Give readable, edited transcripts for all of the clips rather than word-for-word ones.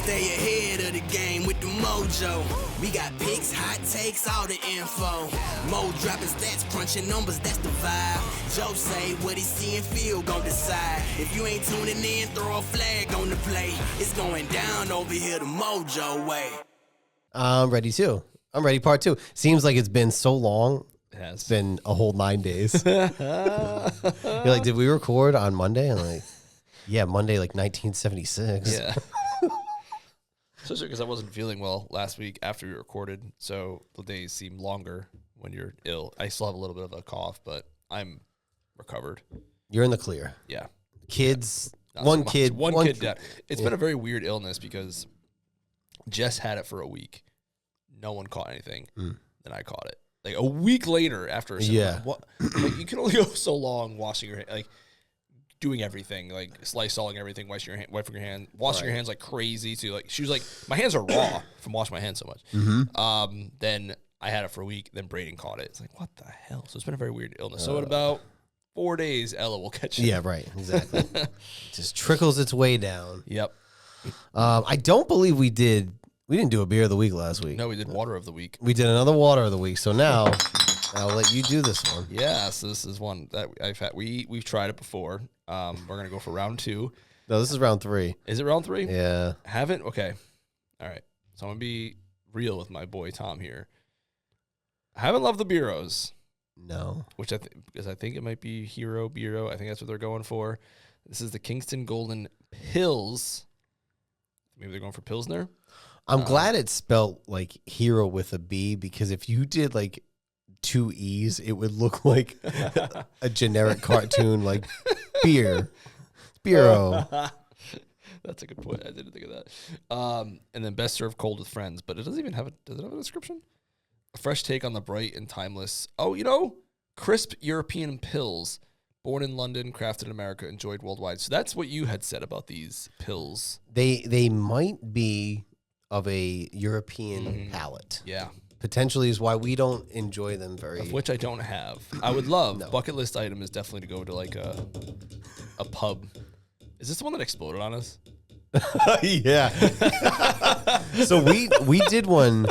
Stay ahead of the game with the MOJO. We got picks, hot takes, all the info. Mo dropping stats, crunching numbers, that's the vibe. Joe say what he see and feel, gon' decide. If you ain't tuning in, throw a flag on the play. It's going down over here the MOJO way. I'm ready too. I'm ready part 2. Seems like it's been so long. It's been a whole 9 days. You're like, did we record on Monday? I'm like, yeah, Monday, like 1976. Yeah. Especially because I wasn't feeling well last week after we recorded, so the days seem longer when you're ill. I still have a little bit of a cough, but I'm recovered. You're in the clear. Yeah. Kids, Not one so much. kid. One kid dead. It's been a very weird illness because Jess had it for a week. No one caught anything. Then I caught it. Like a week later after a Yeah. Like you can only go so long washing your hands, like doing everything, like Lysoling everything, washing your hands like crazy too. Like she was like, my hands are raw from washing my hands so much. Then I had it for a week. Then Braden caught it. It's like, what the hell? So it's been a very weird illness. So in about 4 days, Ella will catch it. Yeah, right. Exactly. Just trickles its way down. Yep. I don't believe we didn't do a beer of the week last week. No, we did water of the week. We did another water of the week. So now I'll let you do this one. Yeah, so this is one that I've had. We've tried it before. We're gonna go for round 2. No, this is round 3. Is it round 3? Yeah. Haven't? Okay. All right. So I'm gonna be real with my boy Tom here. I haven't loved the bureaus. No. Which because I think it might be Hero Bureau. I think that's what they're going for. This is the Kingston Golden Pills. Maybe they're going for Pilsner. I'm glad it's spelled like hero with a B, because if you did like 2 E's, it would look like a generic cartoon like beer. Bureau. That's a good point. I didn't think of that. And then best served cold with friends, but it doesn't even have does it have a description? A fresh take on the bright and timeless. Oh, crisp European pills. Born in London, crafted in America, enjoyed worldwide. So that's what you had said about these pills. They might be of a European palate. Yeah. Potentially is why we don't enjoy them very. Of which I don't have. I would love. No. Bucket list item is definitely to go to like a pub. Is this the one that exploded on us? Yeah. So we did one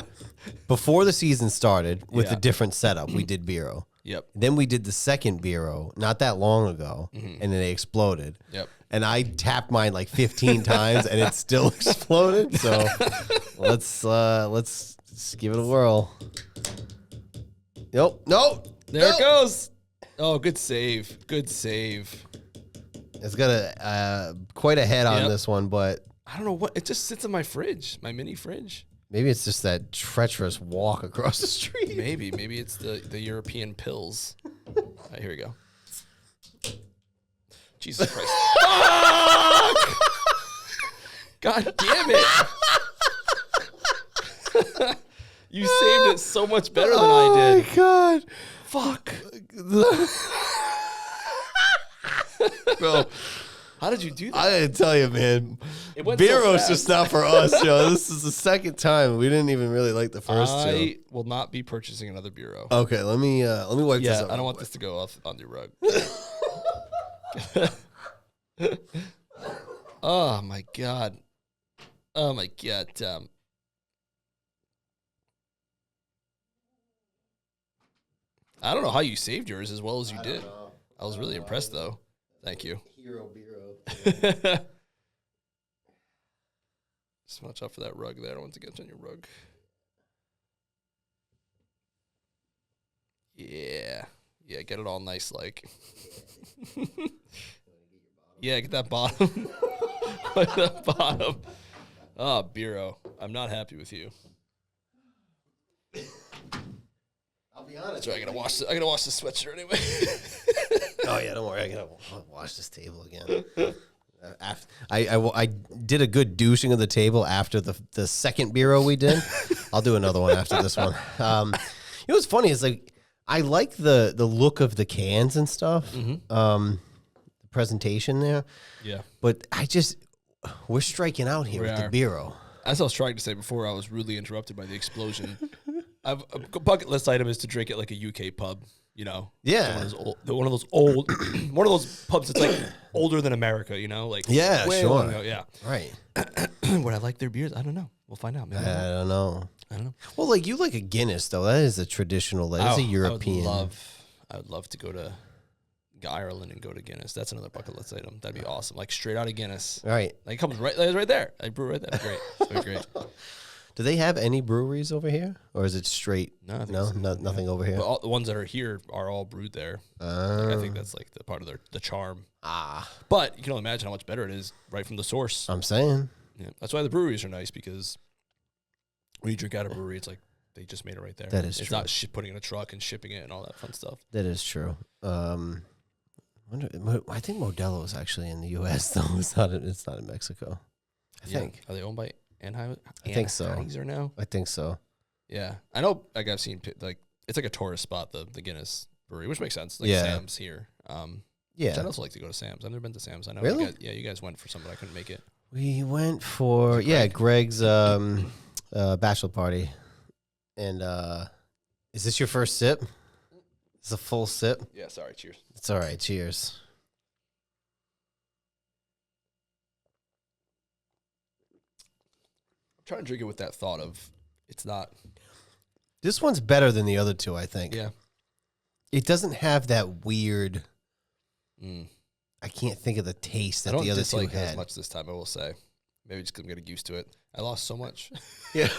before the season started with a different setup. We did Bureau. Yep. Then we did the second Bureau not that long ago, and then they exploded. Yep. And I tapped mine like 15 times, and it still exploded. So let's give it a whirl. Nope. There it goes. Oh, good save. Good save. It's got a quite a head on this one, but I don't know what. It just sits in my fridge, my mini fridge. Maybe it's just that treacherous walk across the street. Maybe it's the European pills. All right, here we go. Jesus Christ. God damn it. You saved it so much better than I did. Oh, my God. Fuck. Bro, how did you do that? I didn't tell you, man. Bureau's so just not for us, yo. This is the second time. We didn't even really like the first two. I will not be purchasing another Bureau. Okay, let me wipe this up. I don't want this to go off on your rug. Oh my God. Oh my God. I don't know how you saved yours as well as you did. I was really impressed though. Thank you. Hero Bureau. Just watch out for that rug there. I don't want to get on your rug. Yeah. Yeah, get it all nice like. Yeah, get that bottom. Like that bottom. Oh, Bureau. I'm not happy with you. I'll be honest. So I gotta wash the sweatshirt anyway. Oh yeah, don't worry. I gotta wash this table again. I did a good douching of the table after the second Bureau we did. I'll do another one after this one. You know what's funny is like I like the look of the cans and stuff. The presentation there. Yeah. But we're striking out here with the Bureau. As I was trying to say before, I was rudely interrupted by the explosion. A bucket list item is to drink at like a UK pub, you know? Yeah. One of those old one of those pubs that's like older than America, you know? Like yeah, way sure. long ago, yeah. Right. Would I like their beers? I don't know. We'll find out. Maybe I don't know. I don't know. Well, like you like a Guinness though. That is a traditional. That's a European. I would love to go to Ireland and go to Guinness. That's another bucket list item. That'd be awesome. Like straight out of Guinness. Right. Like it comes right there. I brew right there. Great. That'd be great. Do they have any breweries over here, or is it straight? No, Nothing over here. But all, the ones that are here are all brewed there. Like, I think that's like the part of the charm. But you can only imagine how much better it is right from the source. I'm saying. Yeah, that's why the breweries are nice, because when you drink out of a brewery, it's like they just made it right there. That is it's true. not putting it in a truck and shipping it and all that fun stuff. That is true. I think Modelo is actually in the U.S. though. It's not in Mexico. I think. Are they owned by Anheuser? I think so. Anheuser now? I think so. Yeah, I know. Like I've seen, like it's like a tourist spot, the Guinness brewery, which makes sense. Like Sam's here. Yeah. Which I'd also like to go to Sam's. I've never been to Sam's. I know. Really? You guys went for something. I couldn't make it. We went for Greg's bachelor party, and is this your first sip? It's a full sip. Yeah. Sorry. Cheers. It's all right. Cheers. I'm trying to drink it with that thought of it's not. This one's better than the other two, I think. Yeah. It doesn't have that weird. I can't think of the taste that the other two had had. as much this time. I will say, maybe just because I'm getting used to it. I lost so much. Yeah.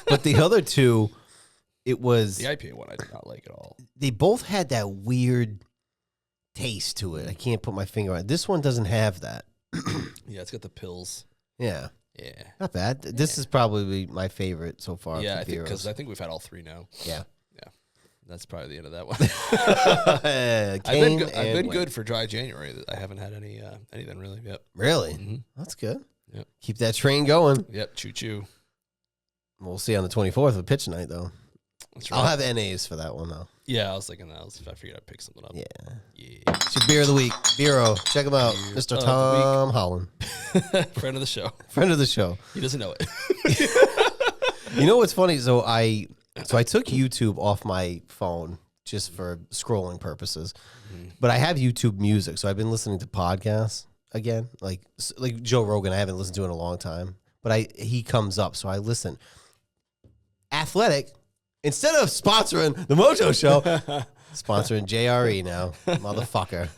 But the other two, it was the IPA one. I did not like at all. They both had that weird taste to it. I can't put my finger on it. This one doesn't have that. Yeah, it's got the pills. Yeah. Yeah. Not bad. This is probably my favorite so far. Yeah, because I think we've had all three now. Yeah. Yeah. That's probably the end of that one. I've been good for dry January. I haven't had anything really. Yep. Really? Mm-hmm. That's good. Yep. Keep that train going. Yep. Choo choo. We'll see on the 24th of pitch night, though. That's right. I'll have NAs for that one, though. Yeah, I was thinking that. I figured I'd pick something up. Yeah. Yeah. It's your beer of the week. Bureau. Check him out. Beer Mr. of the Tom Holland. Friend of the show. Friend of the show. He doesn't know it. You know what's funny? So I took YouTube off my phone just for scrolling purposes. But I have YouTube Music, so I've been listening to podcasts again, like Joe Rogan. I haven't listened to in a long time, but he comes up, so I listen. Athletic, instead of sponsoring the MOJO Show, sponsoring JRE now, motherfucker.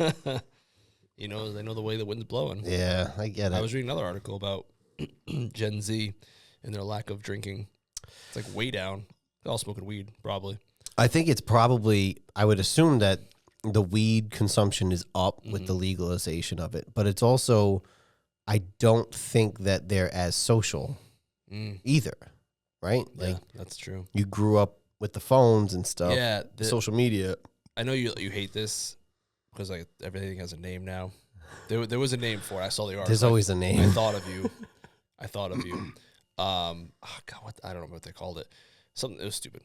They know the way the wind's blowing. Yeah, I get it. I was reading another article about Gen Z and their lack of drinking. It's like way down. They're all smoking weed, probably. I think it's probably, I would assume that the weed consumption is up with the legalization of it, but it's also, I don't think that they're as social either, right? Yeah, that's true. You grew up with the phones and stuff. Yeah. Social media. I know you hate this because like everything has a name now. There was a name for it. I saw the article. There's always a name. I thought of you. Oh God, I don't know what they called it. Something, it was stupid.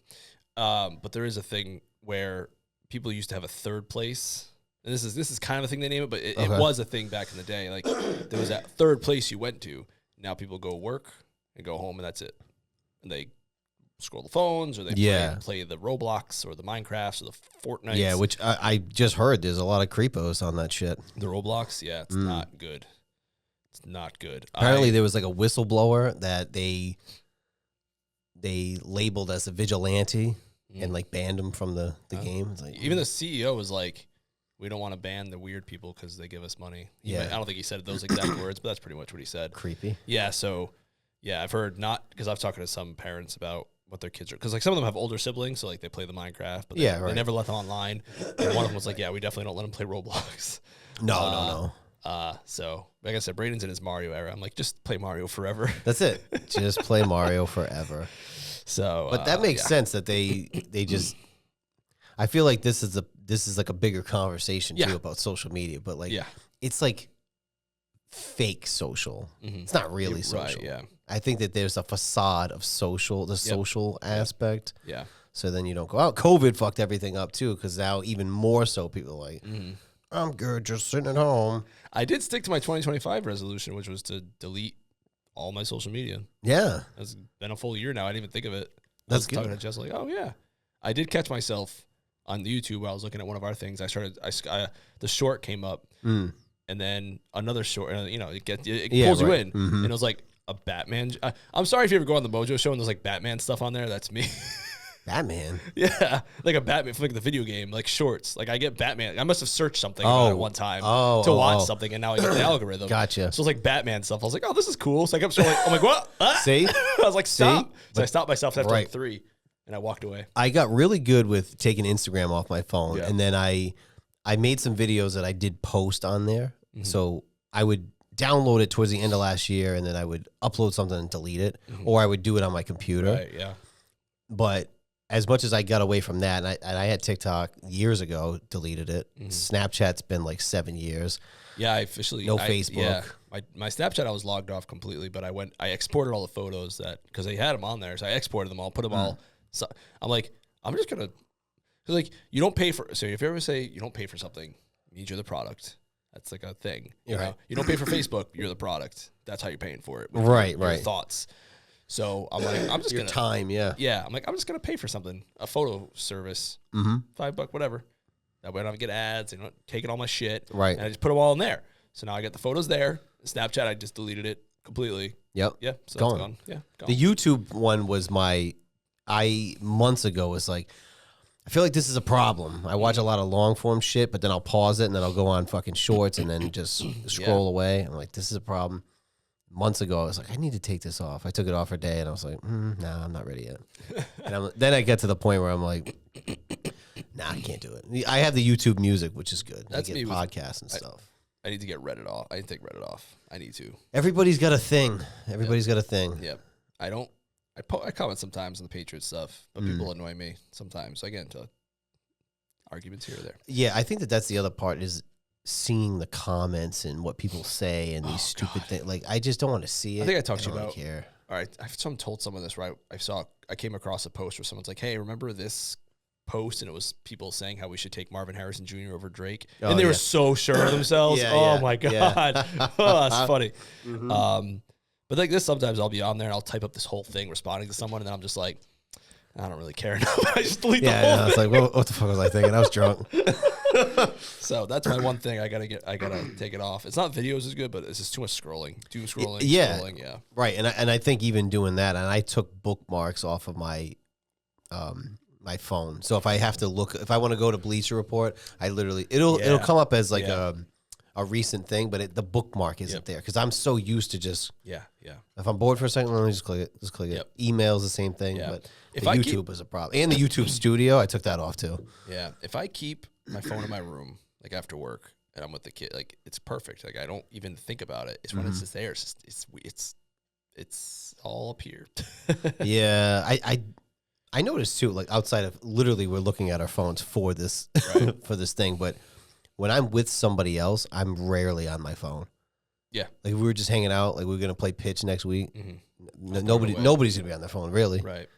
But there is a thing where people used to have a third place. And this is kind of a thing they name it, but it was a thing back in the day. Like there was that third place you went to. Now people go work and go home and that's it. And they scroll the phones or they play the Roblox or the Minecrafts or the Fortnite. Yeah, which I just heard there's a lot of creepos on that shit. The Roblox, yeah, it's not good. It's not good. Apparently there was like a whistleblower that they labeled as a vigilante and like banned him from the game. It's like, even the CEO was like, we don't want to ban the weird people because they give us money. I don't think he said those exact words, but that's pretty much what he said. Creepy. Yeah, so, I've heard because I've talked to some parents about what their kids are, because like some of them have older siblings, so like they play the Minecraft, but they never let them online. And one of them was like, we definitely don't let them play Roblox. No. So, like I said, Braden's in his Mario era. I'm like, just play Mario forever. That's it. Just play Mario forever. So, but that makes sense that they just. I feel like this is like a bigger conversation too about social media, but like it's like fake social. It's not really social. Right, yeah. I think that there's a facade of social aspect. Yeah. So then you don't go out. COVID fucked everything up too, because now even more so people are like, I'm good just sitting at home. I did stick to my 2025 resolution, which was to delete all my social media. Yeah. It's been a full year now. I didn't even think of it. That's good. Talking to Jess like, oh yeah. I did catch myself on the YouTube while I was looking at one of our things. The short came up and then another short. You know, it Yeah, pulls you right. in, and it was like a Batman. I'm sorry if you ever go on the MOJO show and there's like Batman stuff on there. That's me. Batman. Yeah, like a Batman, like the video game, like shorts. Like I get Batman. I must have searched something about it one time to watch something, and now I get the algorithm. Gotcha. So it's like Batman stuff. I was like, oh, this is cool. So I kept scrolling. I'm like, what? Ah! See? I was like, stop. So I stopped myself after like Right. 3, and I walked away. I got really good with taking Instagram off my phone, Yeah. and then I made some videos that I did post on there. So I would download it towards the end of last year, and then I would upload something and delete it, or I would do it on my computer. Right, yeah. But as much as I got away from that, and I had TikTok years ago, deleted it. Snapchat's been like 7 years. Yeah, I officially Facebook. Yeah, my Snapchat I was logged off completely, but I exported all the photos because they had them on there, so I exported them all, put them all. So I'm like, I'm just gonna, cause like you don't pay for. So if you ever say you don't pay for something, it means you're the product. That's like a thing. You know? You don't pay for Facebook, you're the product. That's how you're paying for it. with your thoughts. So I'm like, I'm just Your gonna time, yeah. Yeah, I'm like, I'm just gonna pay for something, a photo service, $5, whatever. That way I don't have to get ads and not taking all my shit. Right. And I just put them all in there. So now I got the photos there. Snapchat, I just deleted it completely. Yep. Yeah, so Gone. that's gone. Yeah, gone. The YouTube one was months ago was like, I feel like this is a problem. I watch a lot of long form shit, but then I'll pause it and then I'll go on fucking shorts and then just scroll away. I'm like, this is a problem. Months ago, I was like, I need to take this off. I took it off for a day and I was like, nah, I'm not ready yet. And then I get to the point where I'm like, nah, I can't do it. I have the YouTube music, which is good. That's I get me with- podcasts and stuff. I need to get Reddit off. I need to take Reddit off. I need to. Everybody's got a thing. Everybody's got a thing. Yep. I comment sometimes on the Patriots stuff, but people annoy me sometimes. So I get into arguments here or there. Yeah, I think that's the other part is seeing the comments and what people say and these stupid things. Like, I just don't want to see it. I think I talked to you don't about. care. All right, I've told someone this, right? I came across a post where someone's like, "Hey, remember this post?" And it was people saying how we should take Marvin Harrison Jr. over Drake, and they were so sure of themselves. My god, oh, that's funny. But like this, sometimes I'll be on there and I'll type up this whole thing responding to someone, and then I'm just like, I don't really care enough. I just delete the whole thing. I was like, what the fuck was I thinking? I was drunk. So that's my one thing I gotta take it off. It's not videos is good, but it's just too much scrolling. Scrolling, yeah. Right, and I think even doing that, and I took bookmarks off of my my phone. So if I have to look, if I want to go to Bleacher Report, I literally it'll come up as like a recent thing, but the bookmark isn't there because I'm so used to just If I'm bored for a second, let me just click it. Just click it. Email's the same thing, but if YouTube is a problem, and the YouTube Studio, I took that off too. Yeah, if I keep my phone in my room like after work and I'm with the kid, like it's perfect. Like I don't even think about it. It's when it's just there. It's just, it's all up here. Yeah, I noticed too. Like outside of literally, we're looking at our phones for this for this thing, but when I'm with somebody else, I'm rarely on my phone. Yeah, like we were just hanging out. Like we were gonna play pitch next week. Nobody's gonna be on their phone, really. Right.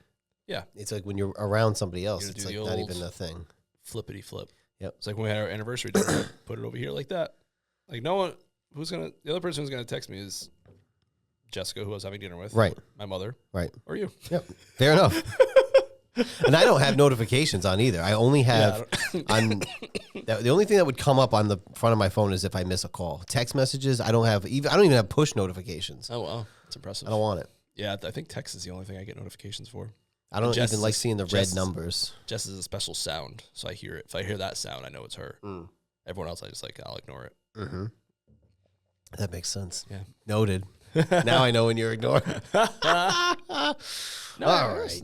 Yeah, it's like when you're around somebody else, it's like not even a thing. Flippity flip. Yep. It's like when we had our anniversary dinner, put it over here like that. Like no one the other person who's gonna text me is Jessica, who I was having dinner with. Right. My mother. Right. Or you. Yep. Fair enough. And I don't have notifications on either. I only have on the only thing that would come up on the front of my phone is if I miss a call. Text messages, I don't even have push notifications. Oh wow, that's impressive. I don't want it. Yeah, I think text is the only thing I get notifications for. I don't even like seeing the red numbers. Jess is a special sound, so I hear it. If I hear that sound, I know it's her. Everyone else, I'll ignore it. That makes sense. Yeah. Noted. Now I know when you're ignoring. No, all right.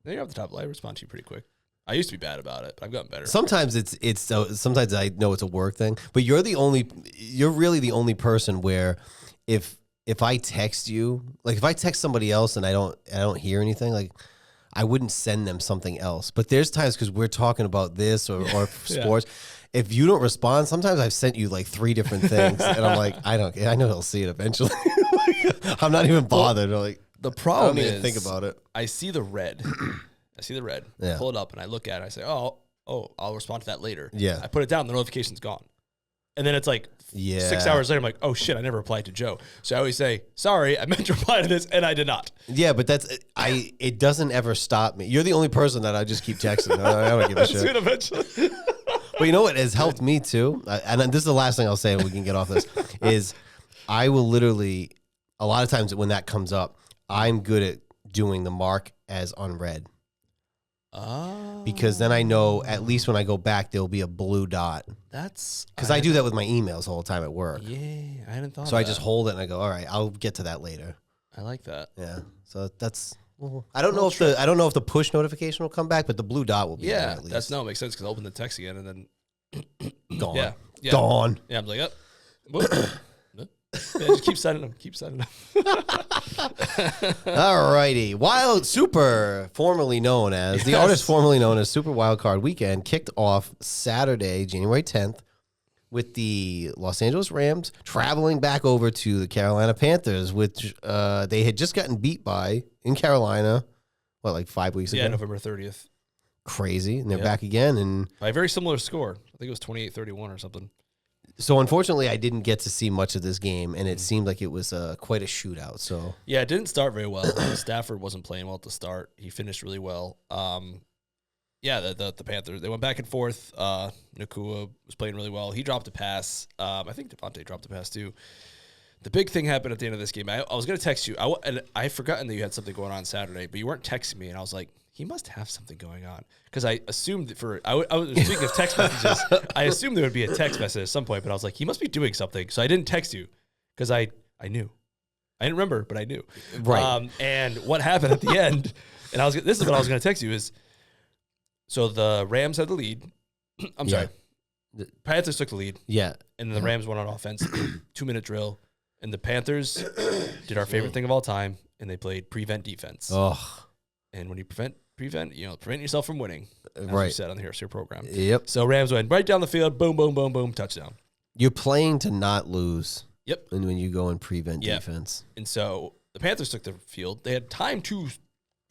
You're off the top. I respond to you pretty quick. I used to be bad about it, but I've gotten better. Sometimes sometimes I know it's a work thing, but you're really the only person where if I text you, like if I text somebody else and I don't hear anything, like I wouldn't send them something else. But there's times because we're talking about this or sports. If you don't respond, sometimes I've sent you like 3 different things, and I'm like, I know he'll see it eventually. I'm not even bothered. Like the problem I don't is, even think about it. I see the red. Yeah. Pull it up and I look at it. I say, oh, I'll respond to that later. Yeah. I put it down. The notification's gone. And then it's like 6 hours later, I'm like, oh shit, I never replied to Joe. So I always say, sorry, I meant to reply to this, and I did not. Yeah, but it doesn't ever stop me. You're the only person that I just keep texting. I don't give a shit. Eventually. But you know what has helped me too, and this is the last thing I'll say, and we can get off this, is I will literally, a lot of times when that comes up, I'm good at doing the mark as unread. Because then I know at least when I go back, there'll be a blue dot. That's because I do that with my emails all the time at work. Yeah, I hadn't thought. So of I that. just hold it and I go, all right, I'll get to that later. I like that. Yeah. So that's. I don't know if the push notification will come back, but the blue dot will be there at least. That's it makes sense because I open the text again and then gone. Yeah. Gone. Yeah, I'm like, just keep sending them. All righty. Wild Super, formerly known as the artist formerly known as Super Wildcard Weekend, kicked off Saturday, January 10th, with the Los Angeles Rams traveling back over to the Carolina Panthers, which they had just gotten beat by in Carolina, like 5 weeks ago? Yeah, November 30th. Crazy. And they're back again. And by a very similar score. I think it was 28-31 or something. So, unfortunately, I didn't get to see much of this game, and it seemed like it was quite a shootout. So yeah, it didn't start very well. Stafford wasn't playing well at the start. He finished really well. The Panthers, they went back and forth. Nakua was playing really well. He dropped a pass. I think Devontae dropped a pass too. The big thing happened at the end of this game. I was going to text you, and I had forgotten that you had something going on Saturday, but you weren't texting me, and I was like, he must have something going on. Because I assumed I was speaking of text messages, I assumed there would be a text message at some point, but I was like, he must be doing something. So I didn't text you because I knew. I didn't remember, but I knew. Right. And what happened at the end, and this is what I was going to text you is, so the Rams had the lead. I'm sorry. The Panthers took the lead. Yeah. And then the Rams went on offense, 2-minute drill. And the Panthers did our favorite thing of all time, and they played prevent defense. Oh. And when you prevent yourself from winning. As right. we said on the Here's Your program. Yep. So Rams went right down the field, boom, boom, boom, boom, touchdown. You're playing to not lose. Yep. And when you go in prevent defense. And so the Panthers took the field. They had time to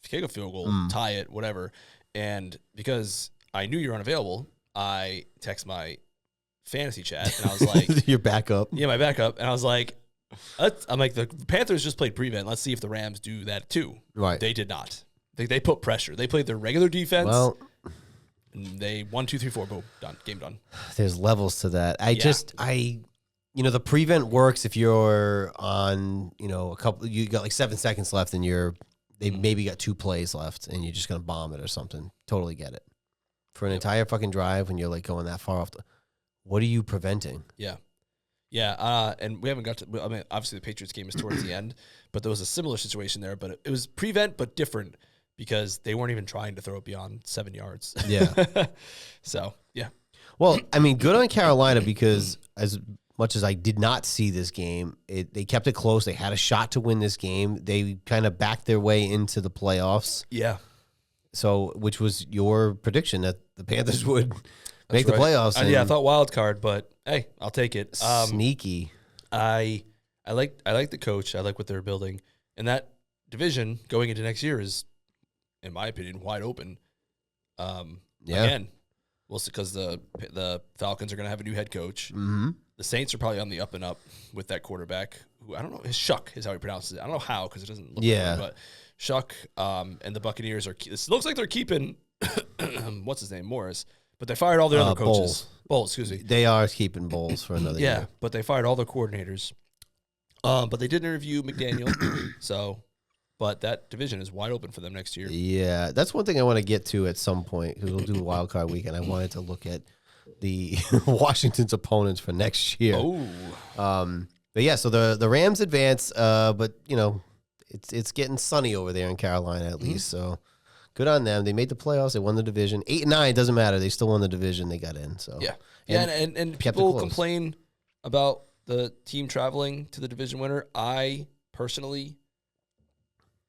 kick a field goal, tie it, whatever. And because I knew you were unavailable, I text my fantasy chat, and I was like... Your backup. Yeah, my backup. And I was like... I'm like, the Panthers just played prevent. Let's see if the Rams do that too. Right. They did not. They put pressure. They played their regular defense. Well, and they 1, 2, 3, 4, boom, done. Game done. There's levels to that. The prevent works if you're on, you got like 7 seconds left and they maybe got 2 plays left and you're just going to bomb it or something. Totally get it. For an entire fucking drive when you're like going that far off, what are you preventing? Yeah. Yeah, and we haven't got to, obviously the Patriots game is towards the end, but there was a similar situation there, but it was prevent, but different because they weren't even trying to throw it beyond 7 yards. Yeah. So, yeah. Well, good on Carolina because as much as I did not see this game, they kept it close. They had a shot to win this game. They kind of backed their way into the playoffs. Yeah. So, which was your prediction that the Panthers would make the playoffs. I thought wild card, but hey, I'll take it. Sneaky. I like the coach. I like what they're building, and that division going into next year is, in my opinion, wide open. Again, we'll see because the Falcons are going to have a new head coach. Mm-hmm. The Saints are probably on the up and up with that quarterback. Who I don't know, his Shuck is how he pronounces it. I don't know how because it doesn't look right, but Shuck. And the Buccaneers are. It looks like they're keeping what's his name, Morris. But they fired all their other coaches. Bowles, excuse me. They are keeping Bowles for another year. But they fired all their coordinators. But they did interview McDaniel. But that division is wide open for them next year. Yeah, that's one thing I want to get to at some point because we'll do Wild Card Weekend. I wanted to look at the Washington's opponents for next year. Oh. But yeah, so the Rams advance, but it's getting sunny over there in Carolina at least. So good on them. They made the playoffs. They won the division. 8-9 doesn't matter. They still won the division. They got in. So and people complain about the team traveling to the division winner. I personally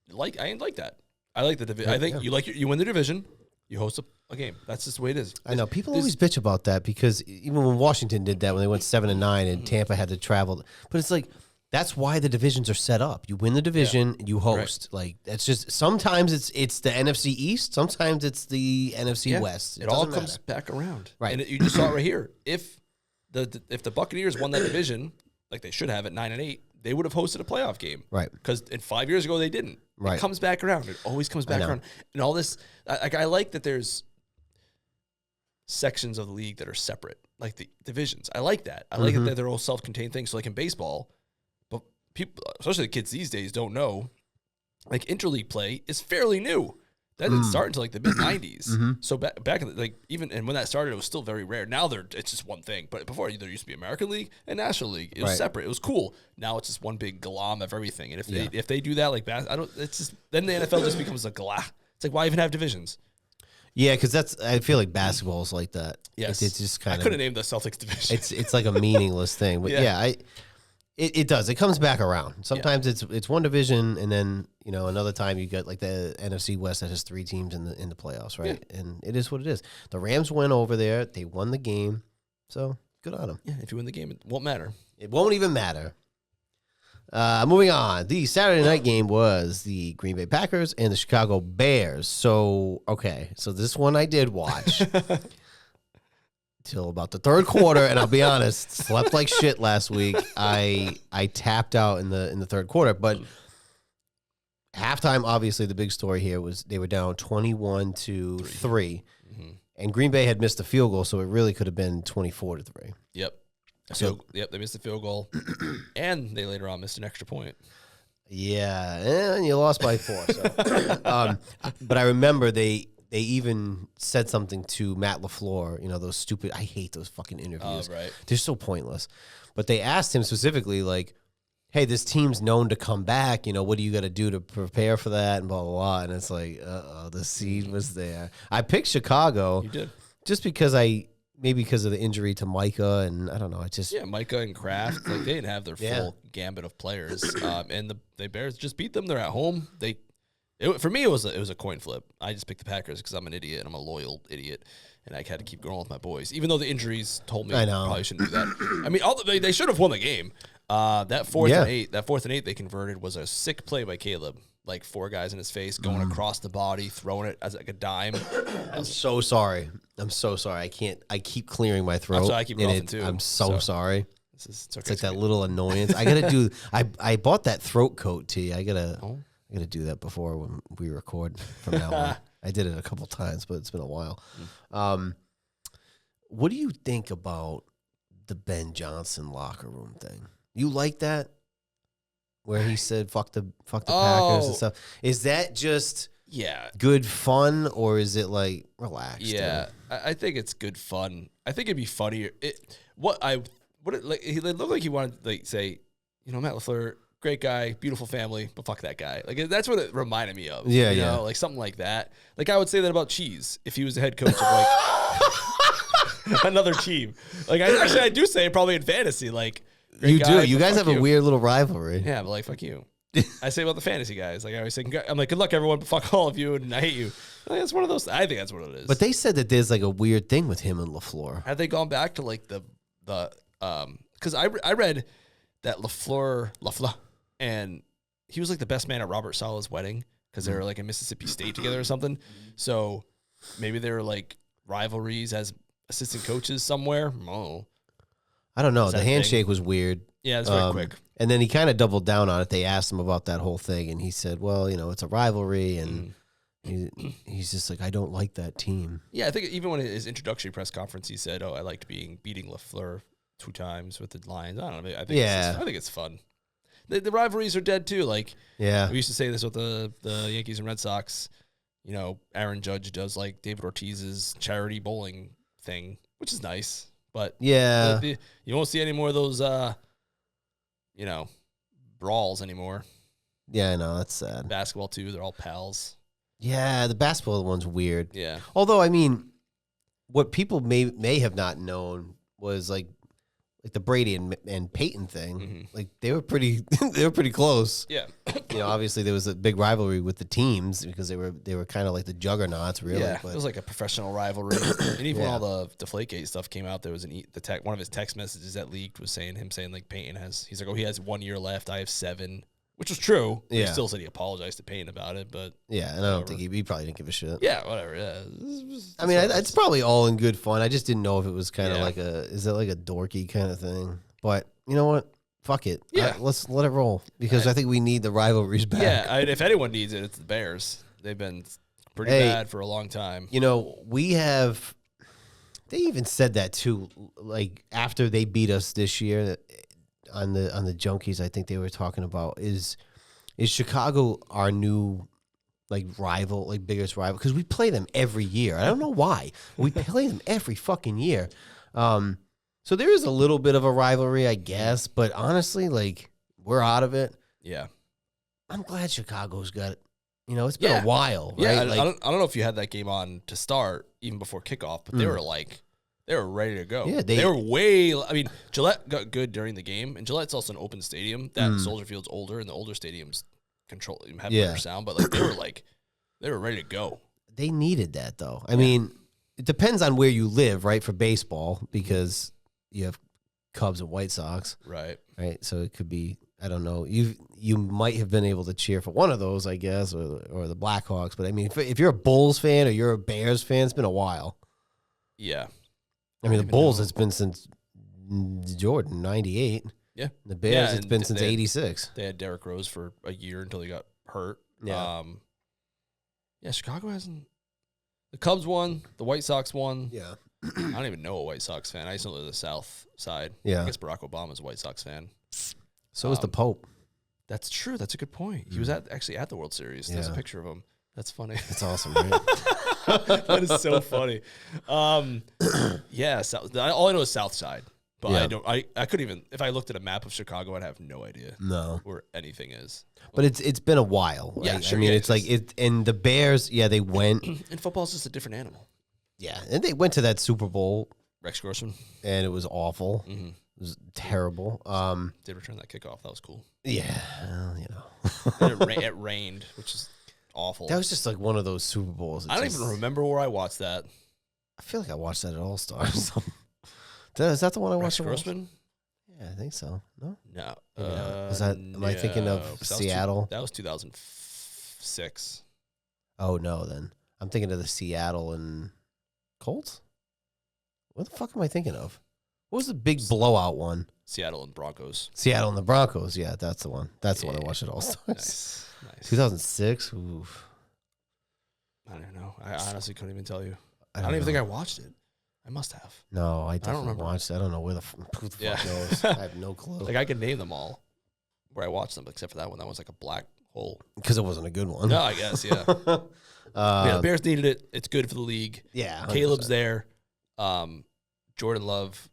I like that. I like the division. I think you win the division, you host a game. That's just the way it is. I know people always bitch about that because even when Washington did that when they went 7-9 and Tampa had to travel, but it's like that's why the divisions are set up. You win the division, you host. Right. Like that's just sometimes it's the NFC East, sometimes it's the NFC West. It all comes back around, right? And you just saw it right here. If the Buccaneers won that division like they should have at 9-8, they would have hosted a playoff game, right? Because 5 years ago they didn't. Right. It comes back around. It always comes back around. And all this, I like that there's sections of the league that are separate, like the divisions. I like that. I like that they're all self-contained things. So like in baseball, but people, especially the kids these days, don't know. Like interleague play is fairly new. That didn't start until like the mid '90s. So back in the, like even and when that started, it was still very rare. Now it's just one thing. But before there used to be American League and National League. It was separate. It was cool. Now it's just one big glom of everything. And if they do that like it's just then the NFL just becomes a glah. It's like why even have divisions? Yeah, because I feel like basketball is like that. Yes, it's just kind of. I couldn't name the Celtics division. It's like a meaningless thing, but it does. It comes back around. Sometimes it's one division, and then another time you got like the NFC West that has 3 teams in the playoffs, right? Yeah. And it is what it is. The Rams went over there. They won the game, so good on them. Yeah, if you win the game, it won't matter. It won't even matter. Moving on, the Saturday night game was the Green Bay Packers and the Chicago Bears. So this one I did watch. Till about the third quarter, and I'll be honest, slept like shit last week. I tapped out in the third quarter, but halftime, obviously, the big story here was they were down 21-3, and Green Bay had missed a field goal, so it really could have been 24-3. Yep. So they missed a field goal, and they later on missed an extra point. Yeah, and you lost by 4. So, but I remember they even said something to Matt LaFleur, those stupid, I hate those fucking interviews. Oh, right. They're so pointless. But they asked him specifically, like, hey, this team's known to come back. What do you got to do to prepare for that? And blah, blah, blah. And it's like, the seed was there. I picked Chicago. You did. Just because maybe because of the injury to Micah, and I don't know. Micah and Kraft, like they didn't have their full gambit of players. And the Bears just beat them. They're at home. For me, it was a coin flip. I just picked the Packers because I'm an idiot and I'm a loyal idiot, and I had to keep going with my boys. Even though the injuries told me I probably shouldn't do that. I mean, they should have won the game. That fourth and eight they converted was a sick play by Caleb. Like 4 guys in his face, going across the body, throwing it as like a dime. I'm so sorry. I keep clearing my throat. I keep coughing too. I'm so sorry. It's like that little annoyance. I gotta do. I bought that throat coat tea. I gotta do that before when we record from now on. I did it a couple times, but it's been a while. What do you think about the Ben Johnson locker room thing? You like that? Where he said "fuck the Packers" and stuff. Is that just good fun, or is it like relaxed? Yeah, I think it's good fun. I think it'd be funnier. He looked like he wanted to like say, Matt LaFleur, great guy, beautiful family, but fuck that guy. Like that's what it reminded me of. Yeah, like something like that. Like I would say that about Cheese if he was the head coach of like another team. Like I do say it probably in fantasy. Like you guy, do. You guys have a weird little rivalry. Yeah, but like fuck you. I say about the fantasy guys. Like I always say, I'm like, good luck everyone, but fuck all of you, and I hate you. Like, that's one of those. I think that's what it is. But they said that there's like a weird thing with him and LaFleur. Have they gone back to like the because I read that LaFleur, and he was like the best man at Robert Sala's wedding because they were like in Mississippi State together or something. So maybe they were like rivalries as assistant coaches somewhere. Oh, I don't know. The handshake was weird. Yeah, it's very quick. And then he kind of doubled down on it. They asked him about that whole thing, and he said, well, it's a rivalry, and he's just like, I don't like that team. Yeah, I think even when his introductory press conference, he said, I liked beating LaFleur 2 times with the Lions. I don't know. I think it's fun. The rivalries are dead, too. Like, we used to say this with the Yankees and Red Sox. Aaron Judge does, like, David Ortiz's charity bowling thing, which is nice. But, you won't see any more of those, brawls anymore. Yeah, I know. That's sad. Basketball, too. They're all pals. Yeah, the basketball one's weird. Yeah. Although, I mean, what people may have not known was, like the Brady and Peyton thing. Mm-hmm. Like, they were pretty close. Yeah. Obviously, there was a big rivalry with the teams because they were kind of like the juggernauts, really. Yeah, it was like a professional rivalry. And even when all the Deflategate stuff came out, there was one of his text messages that leaked was saying like Peyton he's like, he has 1 year left, I have 7. Which was true. Yeah. He still said he apologized to Payne about it, but yeah, and I don't think he probably didn't give a shit. Yeah, whatever. Yeah, I mean, it's probably all in good fun. I just didn't know if it was kind of like is it like a dorky kind of thing? But you know what? Fuck it. Yeah, let's let it roll because I think we need the rivalries back. Yeah, if anyone needs it, it's the Bears. They've been pretty bad for a long time. We have They even said that too. Like after they beat us this year on the Junkies, I think they were talking about is Chicago our new like rival, like biggest rival? Because we play them every year. I don't know why. We play them every fucking year. So there is a little bit of a rivalry, I guess. But honestly, like we're out of it. Yeah. I'm glad Chicago's got it. You know, it's been a while, right? Yeah, like, I don't know if you had that game on to start even before kickoff, but they were ready to go. Yeah, they were way. I mean, Gillette got good during the game, and Gillette's also an open stadium. That Soldier Field's older, and the older stadiums have better sound. But they were ready to go. They needed that though. I mean, it depends on where you live, right? For baseball, because you have Cubs and White Sox, right? So it could be. I don't know. You might have been able to cheer for one of those, I guess, or the Blackhawks. But I mean, if you're a Bulls fan or you're a Bears fan, it's been a while. Yeah. I mean, the Bulls, it's been since Jordan, 98. Yeah. The Bears, it's been since 86. They had Derrick Rose for a year until he got hurt. Yeah. Chicago hasn't. The Cubs won. The White Sox won. Yeah. I don't even know a White Sox fan. I used to live the South Side. Yeah. I guess Barack Obama's a White Sox fan. So is the Pope. That's true. That's a good point. He was actually at the World Series. There's a picture of him. That's funny. That's awesome, right? That is so funny. All I know is South Side, but I couldn't even. If I looked at a map of Chicago, I'd have no idea where anything is. But it's been a while, right? Yeah, sure. I mean, it's like it. And the Bears, they went. And football's just a different animal. Yeah, and they went to that Super Bowl. Rex Grossman, and it was awful. Mm-hmm. It was terrible. Did return that kickoff. That was cool. Yeah, well, it rained, which is awful. That was just like one of those Super Bowls. I don't even remember where I watched that. I feel like I watched that at All Stars. Is that the one I watched? Rex Grossman? Yeah, I think so. No? No. Was that, am I thinking of Seattle? That was 2006. Oh, no, then. I'm thinking of the Seattle and Colts? What the fuck am I thinking of? What was the big blowout one? Seattle and Broncos. Seattle and the Broncos. Yeah, that's the one. That's the one I watched at All Stars. Nice. 2006? Oof. I don't know. I honestly couldn't even tell you. I don't even think I watched it. I must have. No, I don't watch it. I don't know who the fuck knows. I have no clue. Like, I can name them all where I watched them, except for that one. That was like a black hole. Because it wasn't a good one. No, I guess, yeah. The Bears needed it. It's good for the league. Yeah. 100%. Caleb's there. Jordan Love.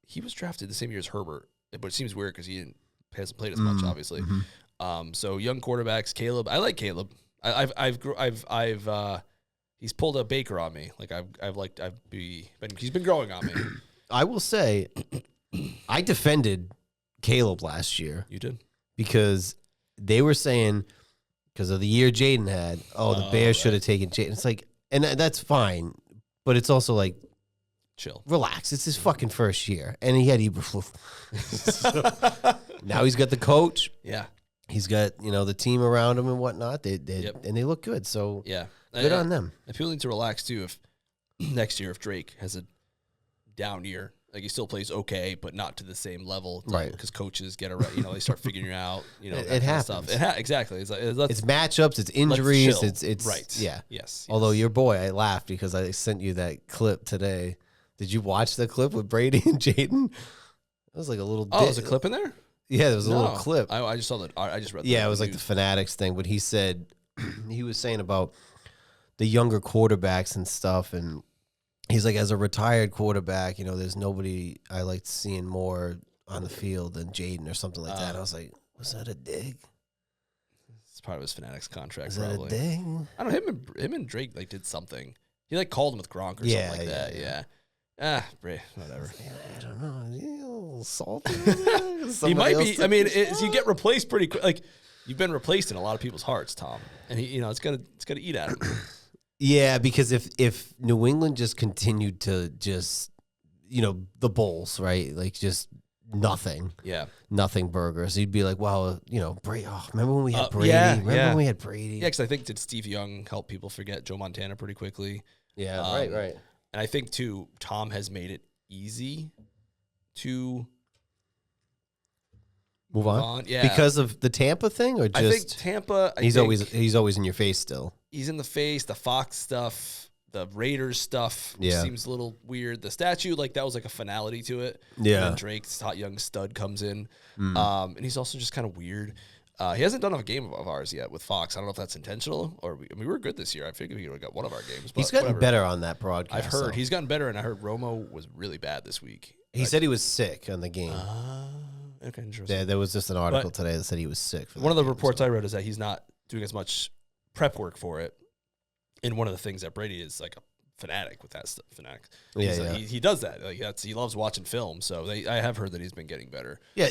He was drafted the same year as Herbert, but it seems weird because he hasn't played as much, obviously. Mm-hmm. So young quarterbacks. Caleb. I like Caleb. He's pulled a Baker on me. Like he's been growing on me. I will say, I defended Caleb last year. You did? Because they were saying, because of the year Jaden had, the Bears should have taken Jaden. It's like, and that's fine, but it's also like, chill, relax. It's his fucking first year, and he had Eberflus. Now he's got the coach. Yeah, he's got the team around him and whatnot. And they look good. So yeah. Good on them. I feel need to relax too. If next year, if Drake has a down year, like he still plays okay, but not to the same level, right? Because coaches get around, they start figuring out, it happens. Exactly. It's matchups, it's injuries, it's right. Yeah. Yes. Although your boy, I laughed because I sent you that clip today. Did you watch the clip with Brady and Jaden? It was like a little. Oh, there's a clip in there. Yeah, there was a little clip. I just saw that. I just read. Yeah, it was like the Fanatics thing, but he said he was saying about the younger quarterbacks and stuff, and he's like, as a retired quarterback, there's nobody I like seeing more on the field than Jaden or something like that. I was like, was that a dig? It's part of his Fanatics contract. Is probably. That a dig? I don't know. Him and Drake did something. He called him with Gronk or something like that. Yeah. Whatever. I don't know. Is he a little salty? He might be. I mean, you get replaced pretty quick. Like, you've been replaced in a lot of people's hearts, Tom, and he, it's gonna eat at him. Yeah, because if New England just continued to just, the Bulls, right? Like just nothing. Yeah. Nothing burgers. He'd be like, well, Brady. Oh, remember when we had Brady? Remember when we had Brady? Yeah, because I think did Steve Young help people forget Joe Montana pretty quickly? Yeah, right. And I think, too, Tom has made it easy to move on. Yeah. Because of the Tampa thing, or just I think Tampa. He's always in your face still. He's in the face. The Fox stuff. The Raiders stuff seems a little weird. The statue, like, that was like a finality to it. Yeah. And then Drake's hot young stud comes in. And he's also just kind of weird. He hasn't done a game of ours yet with Fox. I don't know if that's intentional or we were good this year. I figured he would have got one of our games. But He's gotten whatever. better on that broadcast. I've heard he's gotten better, and I heard Romo was really bad this week. He said he was sick on the game. Okay, interesting. There was just an article today that said he was sick. One of the reports I read is that he's not doing as much prep work for it. And one of the things that Brady is like a fanatic with that stuff. He does that. Like he loves watching film. So I have heard that he's been getting better. Yeah,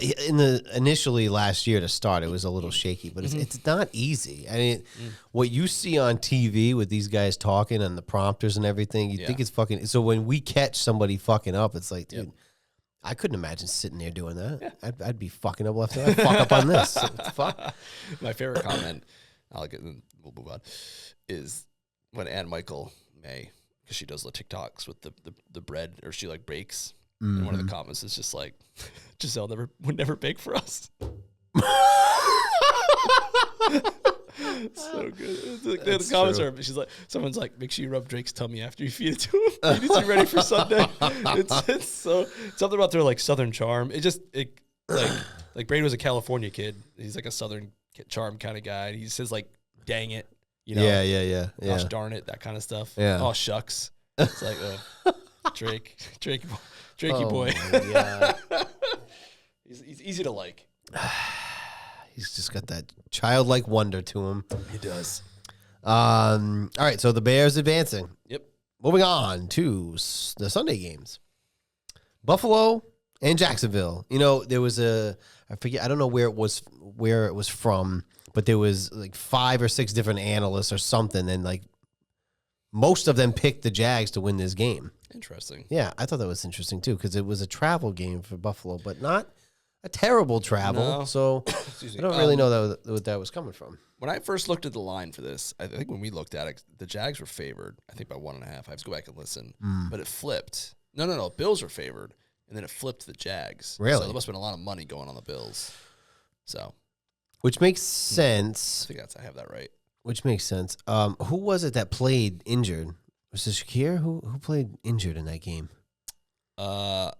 initially last year to start, it was a little shaky, but it's not easy. I mean, what you see on TV with these guys talking and the prompters and everything, you think it's fucking. So when we catch somebody fucking up, it's like, dude, I couldn't imagine sitting there doing that. Yeah. I'd be fucking up left and right. Fuck up on this. Fuck. My favorite comment, we'll move on, is when Ann Michael May, because she does the TikToks with the bread, or she like bakes. And one of the comments is just like, Giselle would never bake for us. So good. It's like the comments are, she's like, someone's like, make sure you rub Drake's tummy after you feed it to him. He needs to be ready for Sunday. It's so something about their like Southern charm. Like Brady was a California kid. He's like a Southern charm kind of guy. He says like, dang it. You know, yeah. Gosh darn it, that kind of stuff. Yeah. Oh shucks. It's like Drakey boy. He's easy to like. He's just got that childlike wonder to him. He does. All right, so the Bears advancing. Yep. Moving on to the Sunday games. Buffalo and Jacksonville. You know, there was I don't know where it was from, but there was like 5 or 6 different analysts or something, and like most of them picked the Jags to win this game. Interesting. Yeah, I thought that was interesting too, because it was a travel game for Buffalo, but not a terrible travel. No. So I don't really know what that was coming from. When I first looked at the line for this, I think when we looked at it, the Jags were favored, I think by 1.5. I have to go back and listen. But it flipped. No. Bills were favored, and then it flipped to the Jags. Really? So there must have been a lot of money going on the Bills. So. Which makes sense. I think I have that right. Which makes sense. Who was it that played injured? Was it Shakir? Who played injured in that game? I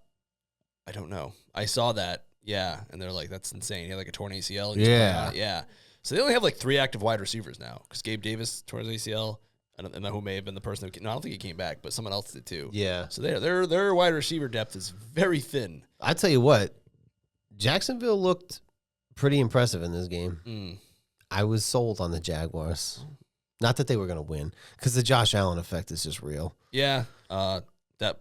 don't know. I saw that. Yeah, and they're like, that's insane. He had like a torn ACL. Yeah. So they only have like 3 active wide receivers now, because Gabe Davis tore his ACL. I don't know who may have been the person I don't think he came back, but someone else did too. Yeah. So their wide receiver depth is very thin. I tell you what, Jacksonville looked pretty impressive in this game. I was sold on the Jaguars. Not that they were going to win, because the Josh Allen effect is just real. Yeah. That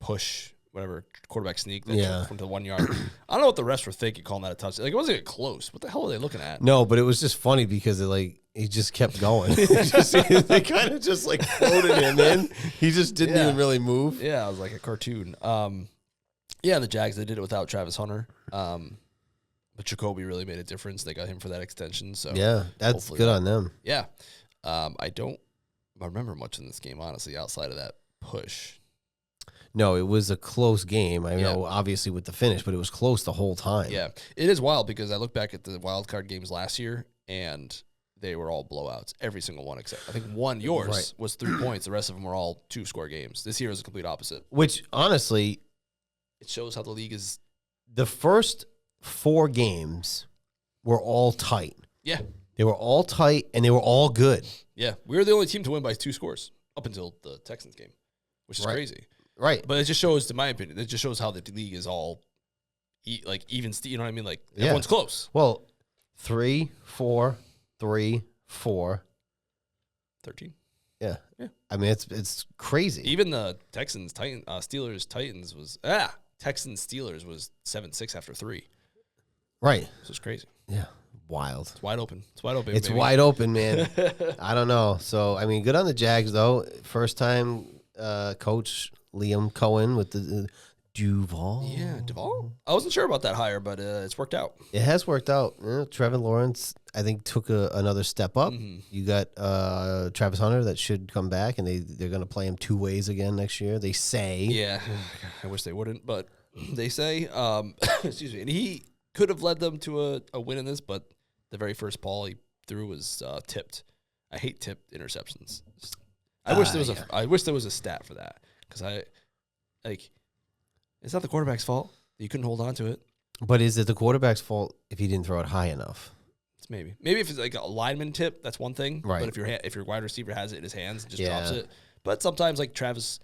push, whatever, quarterback sneak from the 1 yard. I don't know what the refs were thinking calling that a touchdown. Like, it wasn't even close. What the hell are they looking at? No, but it was just funny because he just kept going. They kind of just like floated him in. He just didn't even really move. Yeah, it was like a cartoon. The Jags, they did it without Travis Hunter. But Jacoby really made a difference. They got him for that extension. So yeah, that's good on them. Yeah. I don't remember much in this game, honestly, outside of that push. No, it was a close game. I know, obviously, with the finish, but it was close the whole time. Yeah. It is wild, because I look back at the Wildcard games last year, and they were all blowouts. Every single one, except I think yours was 3 points. The rest of them were all 2-score games. This year is the complete opposite. Which, honestly, it shows how the league is. The first 4 games were all tight. Yeah. They were all tight, and they were all good. Yeah. We were the only team to win by 2 scores up until the Texans game, which is crazy. Right. But it just shows, in my opinion, it just shows how the league is all even, you know what I mean? Like, everyone's close. Well, 3, 4, 3, 4. 13. Yeah. I mean, it's crazy. Even the Steelers-Titans was, Texans-Steelers was 7-6 after 3. Right. So it's crazy. Yeah. Wild. It's wide open. It's baby. Wide open, man. I don't know. So, I mean, good on the Jags, though. First time coach Liam Cohen with the Duval. Yeah, Duval? I wasn't sure about that hire, but it's worked out. It has worked out. Trevor Lawrence, I think, took another step up. You got Travis Hunter that should come back, and they're going to play him 2 ways again next year, they say. Yeah. I wish they wouldn't, but they say. Excuse me. And he could have led them to a win in this, but the very first ball he threw was tipped. I hate tipped interceptions. I wish there was a stat for that because it's not the quarterback's fault that you couldn't hold on to it. But is it the quarterback's fault if he didn't throw it high enough? It's maybe if it's like a lineman tip, that's one thing. Right. But if your wide receiver has it in his hands and just drops it, but sometimes like Travis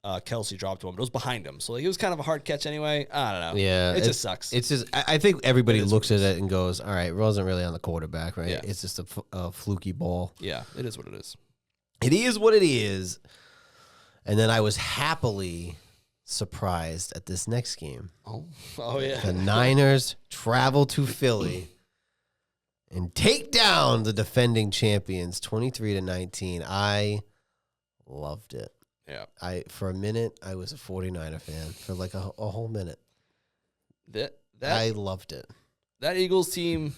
Kelce dropped one, but it was behind him, so like, it was kind of a hard catch anyway. I don't know. Yeah, it just sucks. It's just I think everybody looks at it and goes, "All right, it wasn't really on the quarterback, right? Yeah. It's just a fluky ball." Yeah, it is what it is. It is what it is. And then I was happily surprised at this next game. Oh yeah. The Niners travel to Philly and take down the defending champions 23-19. I loved it. Yeah. For a minute, I was a 49er fan for like a whole minute. I loved it. That Eagles team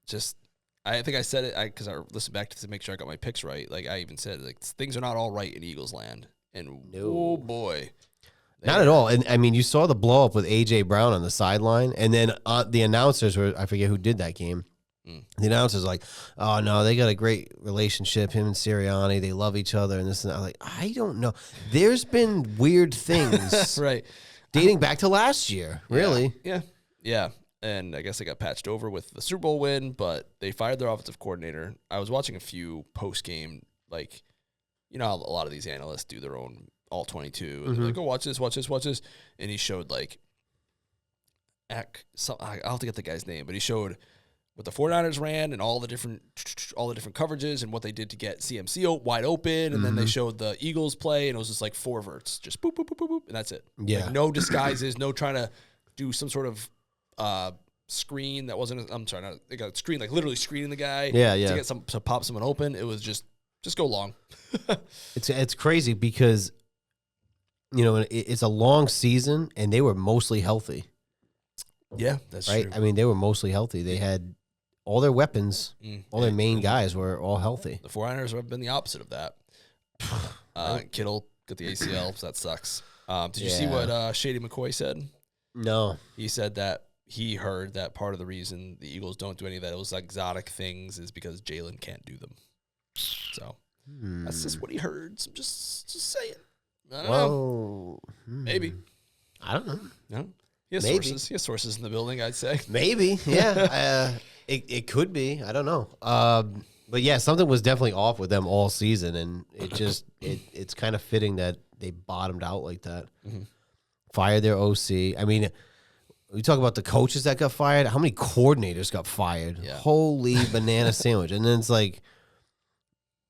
just I think I said it because I listened back to make sure I got my picks right. Like I even said, like things are not all right in Eagles land, and oh boy, not at all. And I mean, you saw the blow up with AJ Brown on the sideline, and then the announcers I forget who did that game. The announcers like, oh no, they got a great relationship. Him and Sirianni, they love each other, and this and that. I'm like, I don't know. There's been weird things, right, dating back to last year. Really, yeah. And I guess they got patched over with the Super Bowl win, but they fired their offensive coordinator. I was watching a few post-game, like, you know how a lot of these analysts do their own all 22. And they're like, oh, watch this. And he showed, like, I'll have to get the guy's name, but he showed what the 49ers ran and all the different coverages and what they did to get CMC wide open. And then they showed the Eagles play, and it was just like four verts. Just boop, boop, boop, boop, boop, and that's it. Yeah. Like, no disguises, no trying to do some sort of screen that wasn't. I'm sorry, not they got a screen like literally screening the guy. Yeah. To get to pop someone open. It was just go long. It's crazy because you know it's a long season and they were mostly healthy. Yeah, that's right. true. I mean, they were mostly healthy. They had all their weapons. All their main guys were all healthy. The 49ers have been the opposite of that. Kittle got the ACL, so that sucks. Did you see what Shady McCoy said? No. He said that he heard that part of the reason the Eagles don't do any of those exotic things is because Jalen can't do them. So that's just what he heard. So I'm just saying. I don't know. Maybe. I don't know. No. He has Maybe. sources. He has sources in the building, I'd say. Maybe. Yeah. It could be. I don't know. But yeah, something was definitely off with them all season, and it's kind of fitting that they bottomed out like that. Fired their OC. I mean, we talk about the coaches that got fired. How many coordinators got fired? Yeah. Holy banana sandwich. And then it's like,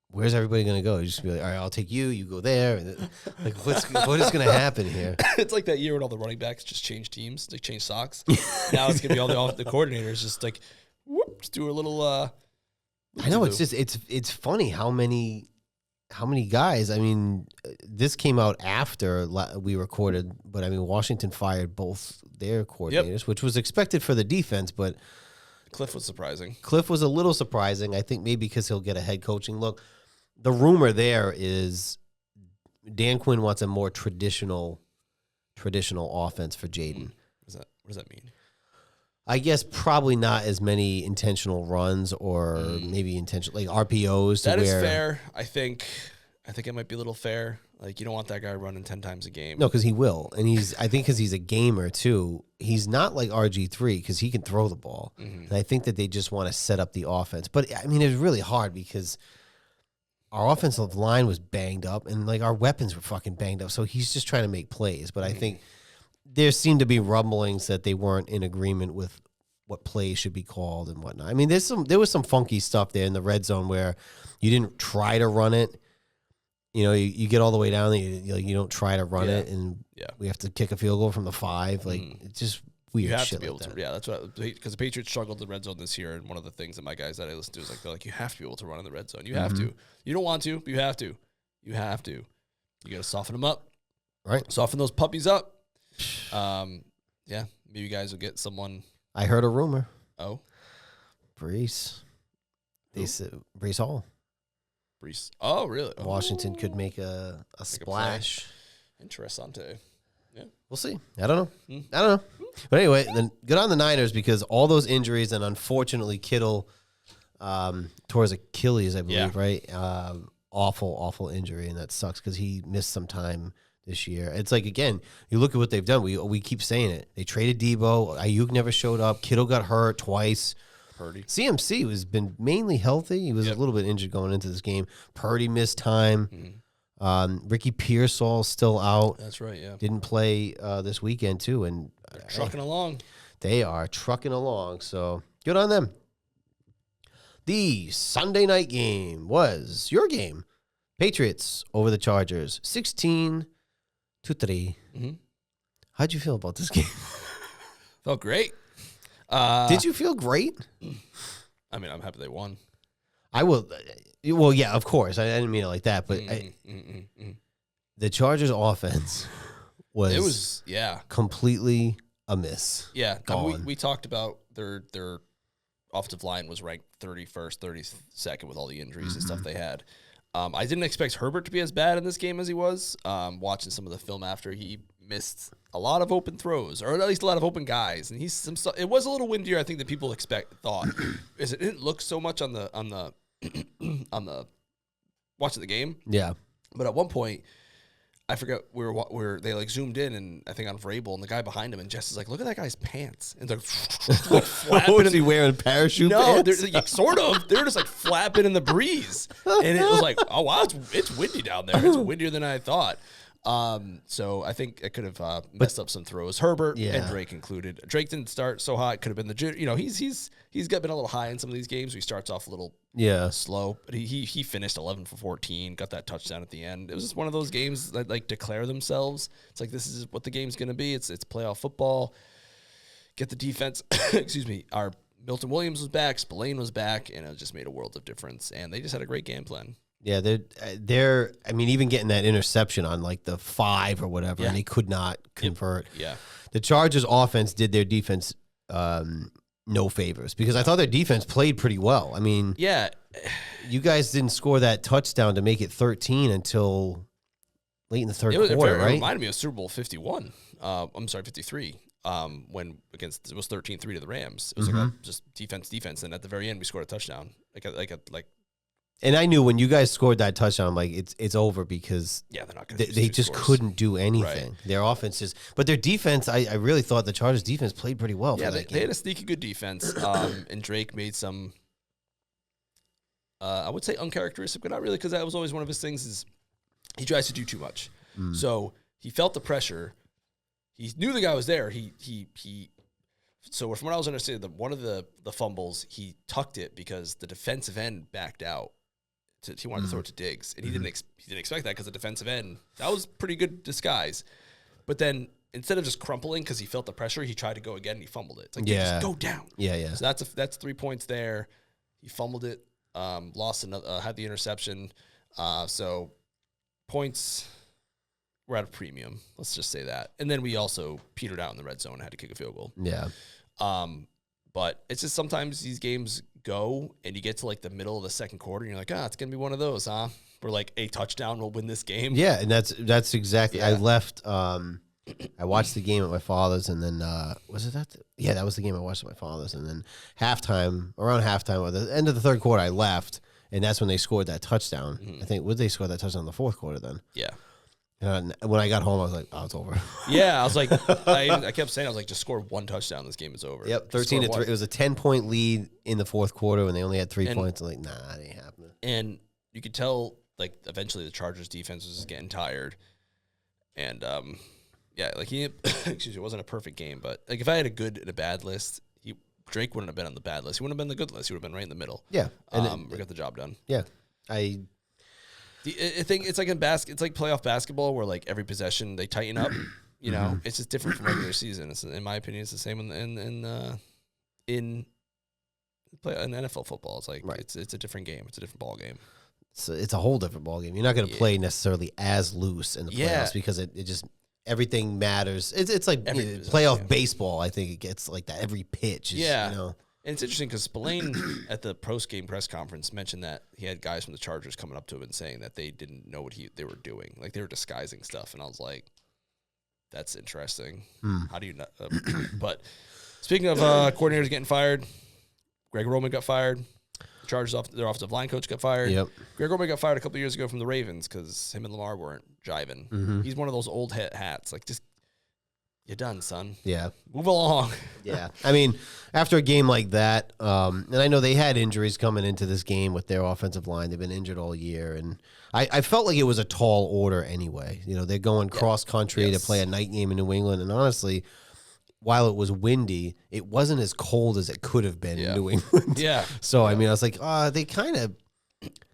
where's everybody going to go? You just be like, all right, I'll take you. You go there. And like, what is going to happen here? It's like that year when all the running backs just change teams. They change socks. Now it's going to be all the coordinators just like, whoop, just do a little. I know. It's just it's funny how many guys. I mean, this came out after we recorded, but I mean, Washington fired both their coordinators, which was expected for the defense, but Cliff was surprising. Cliff was a little surprising. I think maybe because he'll get a head coaching look. The rumor there is Dan Quinn wants a more traditional offense for Jaden. What does that mean? I guess probably not as many intentional runs or maybe intentional like RPOs. That is fair. I think it might be a little fair. Like you don't want that guy running 10 times a game. No, because he will, and I think because he's a gamer too. He's not like RG3 because he can throw the ball, and I think that they just want to set up the offense. But I mean, it's really hard because our offensive line was banged up, and like our weapons were fucking banged up. So he's just trying to make plays. But I think there seemed to be rumblings that they weren't in agreement with what plays should be called and whatnot. I mean, there was some funky stuff there in the red zone where you didn't try to run it. You know, you get all the way down, you don't try to run it, and we have to kick a field goal from the 5. Like, it's just weird you have shit to be able like that. to. Yeah, that's what because the Patriots struggled in the red zone this year, and one of the things that my guys that I listen to is like they're like, you have to be able to run in the red zone. You have to. You don't want to, but you have to. You have to. You got to soften them up. Right. Soften those puppies up. Yeah, maybe you guys will get someone. I heard a rumor. Oh, Brees. They said Brees Hall. Brees. Oh, really? Washington could make a splash. Interessante. Yeah. We'll see. I don't know. But anyway, then good on the Niners because all those injuries and unfortunately Kittle tore his Achilles, I believe, right? awful injury, and that sucks because he missed some time this year. It's like, again, you look at what they've done. We keep saying it. They traded Debo. Ayuk never showed up. Kittle got hurt twice. Purdy. CMC has been mainly healthy. He was a little bit injured going into this game. Purdy missed time. Ricky Pearsall still out. That's right, yeah. Didn't play this weekend, too. And trucking along. They are trucking along, so good on them. The Sunday night game was your game. Patriots over the Chargers, 16-3. How'd you feel about this game? Felt great. Did you feel great? I mean, I'm happy they won. I will. Well, yeah, of course. I didn't mean it like that, but the Chargers' offense was completely a miss. Yeah, I mean, we talked about their offensive line was ranked 31st, 32nd with all the injuries and stuff they had. I didn't expect Herbert to be as bad in this game as he was. Watching some of the film after, he missed a lot of open throws, or at least a lot of open guys, and it was a little windier, I think, than people thought. Is it didn't look so much on the watching the game. Yeah, but at one point, I forget where they like zoomed in, and I think on Vrabel, and the guy behind him, and Jess is like, "Look at that guy's pants!" And they're like flapping. Was he wearing parachute pants? No, they're sort of. They're just like flapping in the breeze, and it was like, "Oh wow, it's windy down there. It's windier than I thought." So I think it could have messed up some throws. Herbert and Drake included. Drake didn't start so hot. It could have been he's been a little high in some of these games. He starts off a little slow, but he finished 11 for 14, got that touchdown at the end. It was just one of those games that like declare themselves. It's like, this is what the game's going to be. It's playoff football. Get the defense. Excuse me. Our Milton Williams was back. Spillane was back, and it just made a world of difference. And they just had a great game plan. Yeah, they're. I mean, even getting that interception on like the 5 or whatever, and they could not convert. Yeah, the Chargers' offense did their defense no favors because I thought their defense played pretty well. I mean, you guys didn't score that touchdown to make it 13 until late in the third quarter, right? It reminded me of Super Bowl 51. I'm sorry, 53. When it was 13-3 to the Rams. It was like just defense, and at the very end we scored a touchdown. Like. And I knew when you guys scored that touchdown, I'm like, it's over because they're not going to. They just couldn't do anything. Right. Their offense just, but their defense, I really thought the Chargers' defense played pretty well. Yeah, for that game. They had a sneaky good defense, and Drake made some, I would say uncharacteristic, but not really, because that was always one of his things. Is he tries to do too much. So he felt the pressure. He knew the guy was there. So from what I was understanding, one of the fumbles, he tucked it because the defensive end backed out. He wanted to throw it to Diggs, and he didn't expect that because the defensive end, that was pretty good disguise. But then instead of just crumpling because he felt the pressure, he tried to go again and he fumbled it. It's like, just go down. Yeah. So that's 3 points there. He fumbled it, lost another, had the interception. So points were at a premium. Let's just say that. And then we also petered out in the red zone and had to kick a field goal. Yeah. But it's just sometimes these games go and you get to like the middle of the second quarter and you're like, it's going to be one of those, huh? Where like a touchdown will win this game. Yeah, and that's exactly. I left. I watched the game at my father's, and then was it that? Yeah, that was the game I watched at my father's, and then around halftime, or the end of the third quarter, I left, and that's when they scored that touchdown. I think would they score that touchdown in the fourth quarter then? Yeah. When I got home, I was like, "Oh, it's over." Yeah, I was like, I kept saying, I was like, just score one touchdown, this game is over. Yep, 13-3. It was a 10-point lead in the fourth quarter when they only had 3 points. I'm like, nah, it ain't happening. And you could tell, like, eventually the Chargers defense was just getting tired, and like excuse me, it wasn't a perfect game, but like if I had a good and a bad list, Drake wouldn't have been on the bad list. He wouldn't have been the good list. He would have been right in the middle. Yeah, and we got the job done. Yeah, I think it's like it's like playoff basketball where like every possession they tighten up. You know, it's just different from regular season. It's, in my opinion, it's the same in NFL football. It's like it's a different game. It's a different ball game. So it's a whole different ball game. You're not going to play necessarily as loose in the playoffs because it just everything matters. It's like playoff baseball. I think it gets like that every pitch. You know. And it's interesting because Spillane at the post-game press conference mentioned that he had guys from the Chargers coming up to him and saying that they didn't know what they were doing. Like, they were disguising stuff. And I was like, that's interesting. How do you know? But speaking of coordinators getting fired, Greg Roman got fired. Chargers their offensive line coach got fired. Yep. Greg Roman got fired a couple years ago from the Ravens because him and Lamar weren't jiving. Mm-hmm. He's one of those old hats. Like, just, you're done, son. Yeah. Move along. Yeah. I mean, after a game like that, and I know they had injuries coming into this game with their offensive line. They've been injured all year. And I felt like it was a tall order anyway. You know, they're going cross-country to play a night game in New England. And honestly, while it was windy, it wasn't as cold as it could have been in New England. Yeah. So, I mean, I was like, they kind of...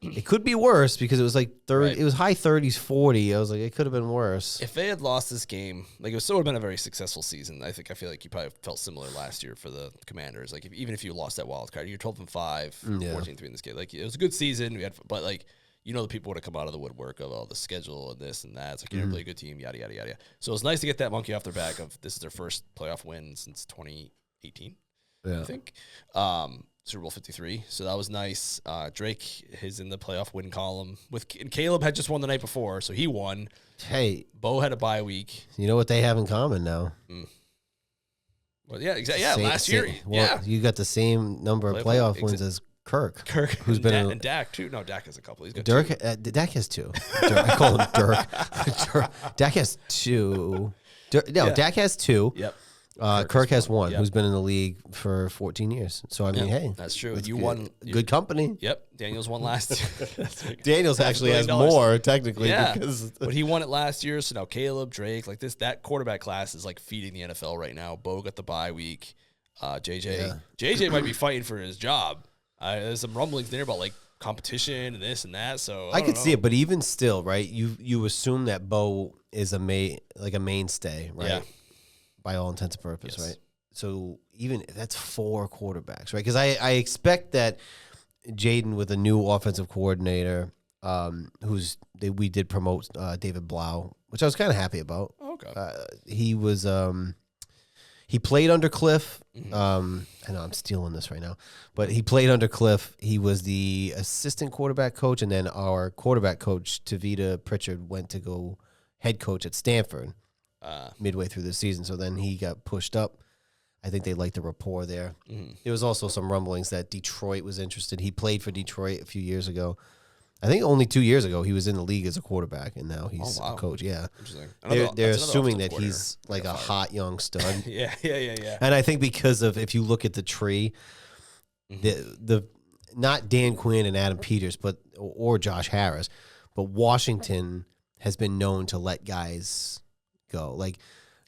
It could be worse because it was like 30. Right. It was high 30s, 40. I was like, it could have been worse. If they had lost this game, like, it still would have been a very successful season. I feel like you probably felt similar last year for the Commanders. Like, even if you lost that wild card, you're 12-5, 14-3 in this game. Like, it was a good season. But like, you know, the people would have come out of the woodwork of the schedule and this and that. It's like, you're a really good team, yada yada yada. So it was nice to get that monkey off their back of this is their first playoff win since 2018. I think. Super Bowl 53. So that was nice. Drake is in the playoff win column. And Caleb had just won the night before, so he won. Hey. Bo had a bye week. You know what they have in common now? Well, yeah, exactly. Yeah, last year. Well, you got the same number of playoff wins as Kirk. Who's been and Dak, too. No, Dak has a couple. He's got Dirk, two. Dak has two. I call him Dirk. Dak has two. Dak has two. Yep. Kirk has one, who's been in the league for 14 years. So, I mean, hey. That's true. You won. Good company. Yep. Daniels won last year. Daniels actually has more, technically. Yeah. Because but he won it last year. So now Caleb, Drake, like that quarterback class is like feeding the NFL right now. Bo got the bye week. JJ might be fighting for his job. There's some rumblings there about like competition and this and that. So I could see it, but even still, right? You assume that Bo is a mainstay, right? Yeah. By all intents and purposes, right? So even that's 4 quarterbacks, right? Because I expect that Jaden with a new offensive coordinator, we did promote David Blau, which I was kind of happy about. Okay. He played under Cliff. I know I'm stealing this right now, but he played under Cliff. He was the assistant quarterback coach, and then our quarterback coach, Tavita Pritchard, went to go head coach at Stanford. Midway through the season, so then he got pushed up. I think they liked the rapport there. There was also some rumblings that Detroit was interested. He played for Detroit a few years ago. I think only 2 years ago he was in the league as a quarterback, and now he's a coach. Yeah, interesting. They're assuming that he's like a hot young stud. yeah. And I think because of if you look at the tree, the not Dan Quinn and Adam Peters, or Josh Harris, but Washington has been known to let guys go. Like,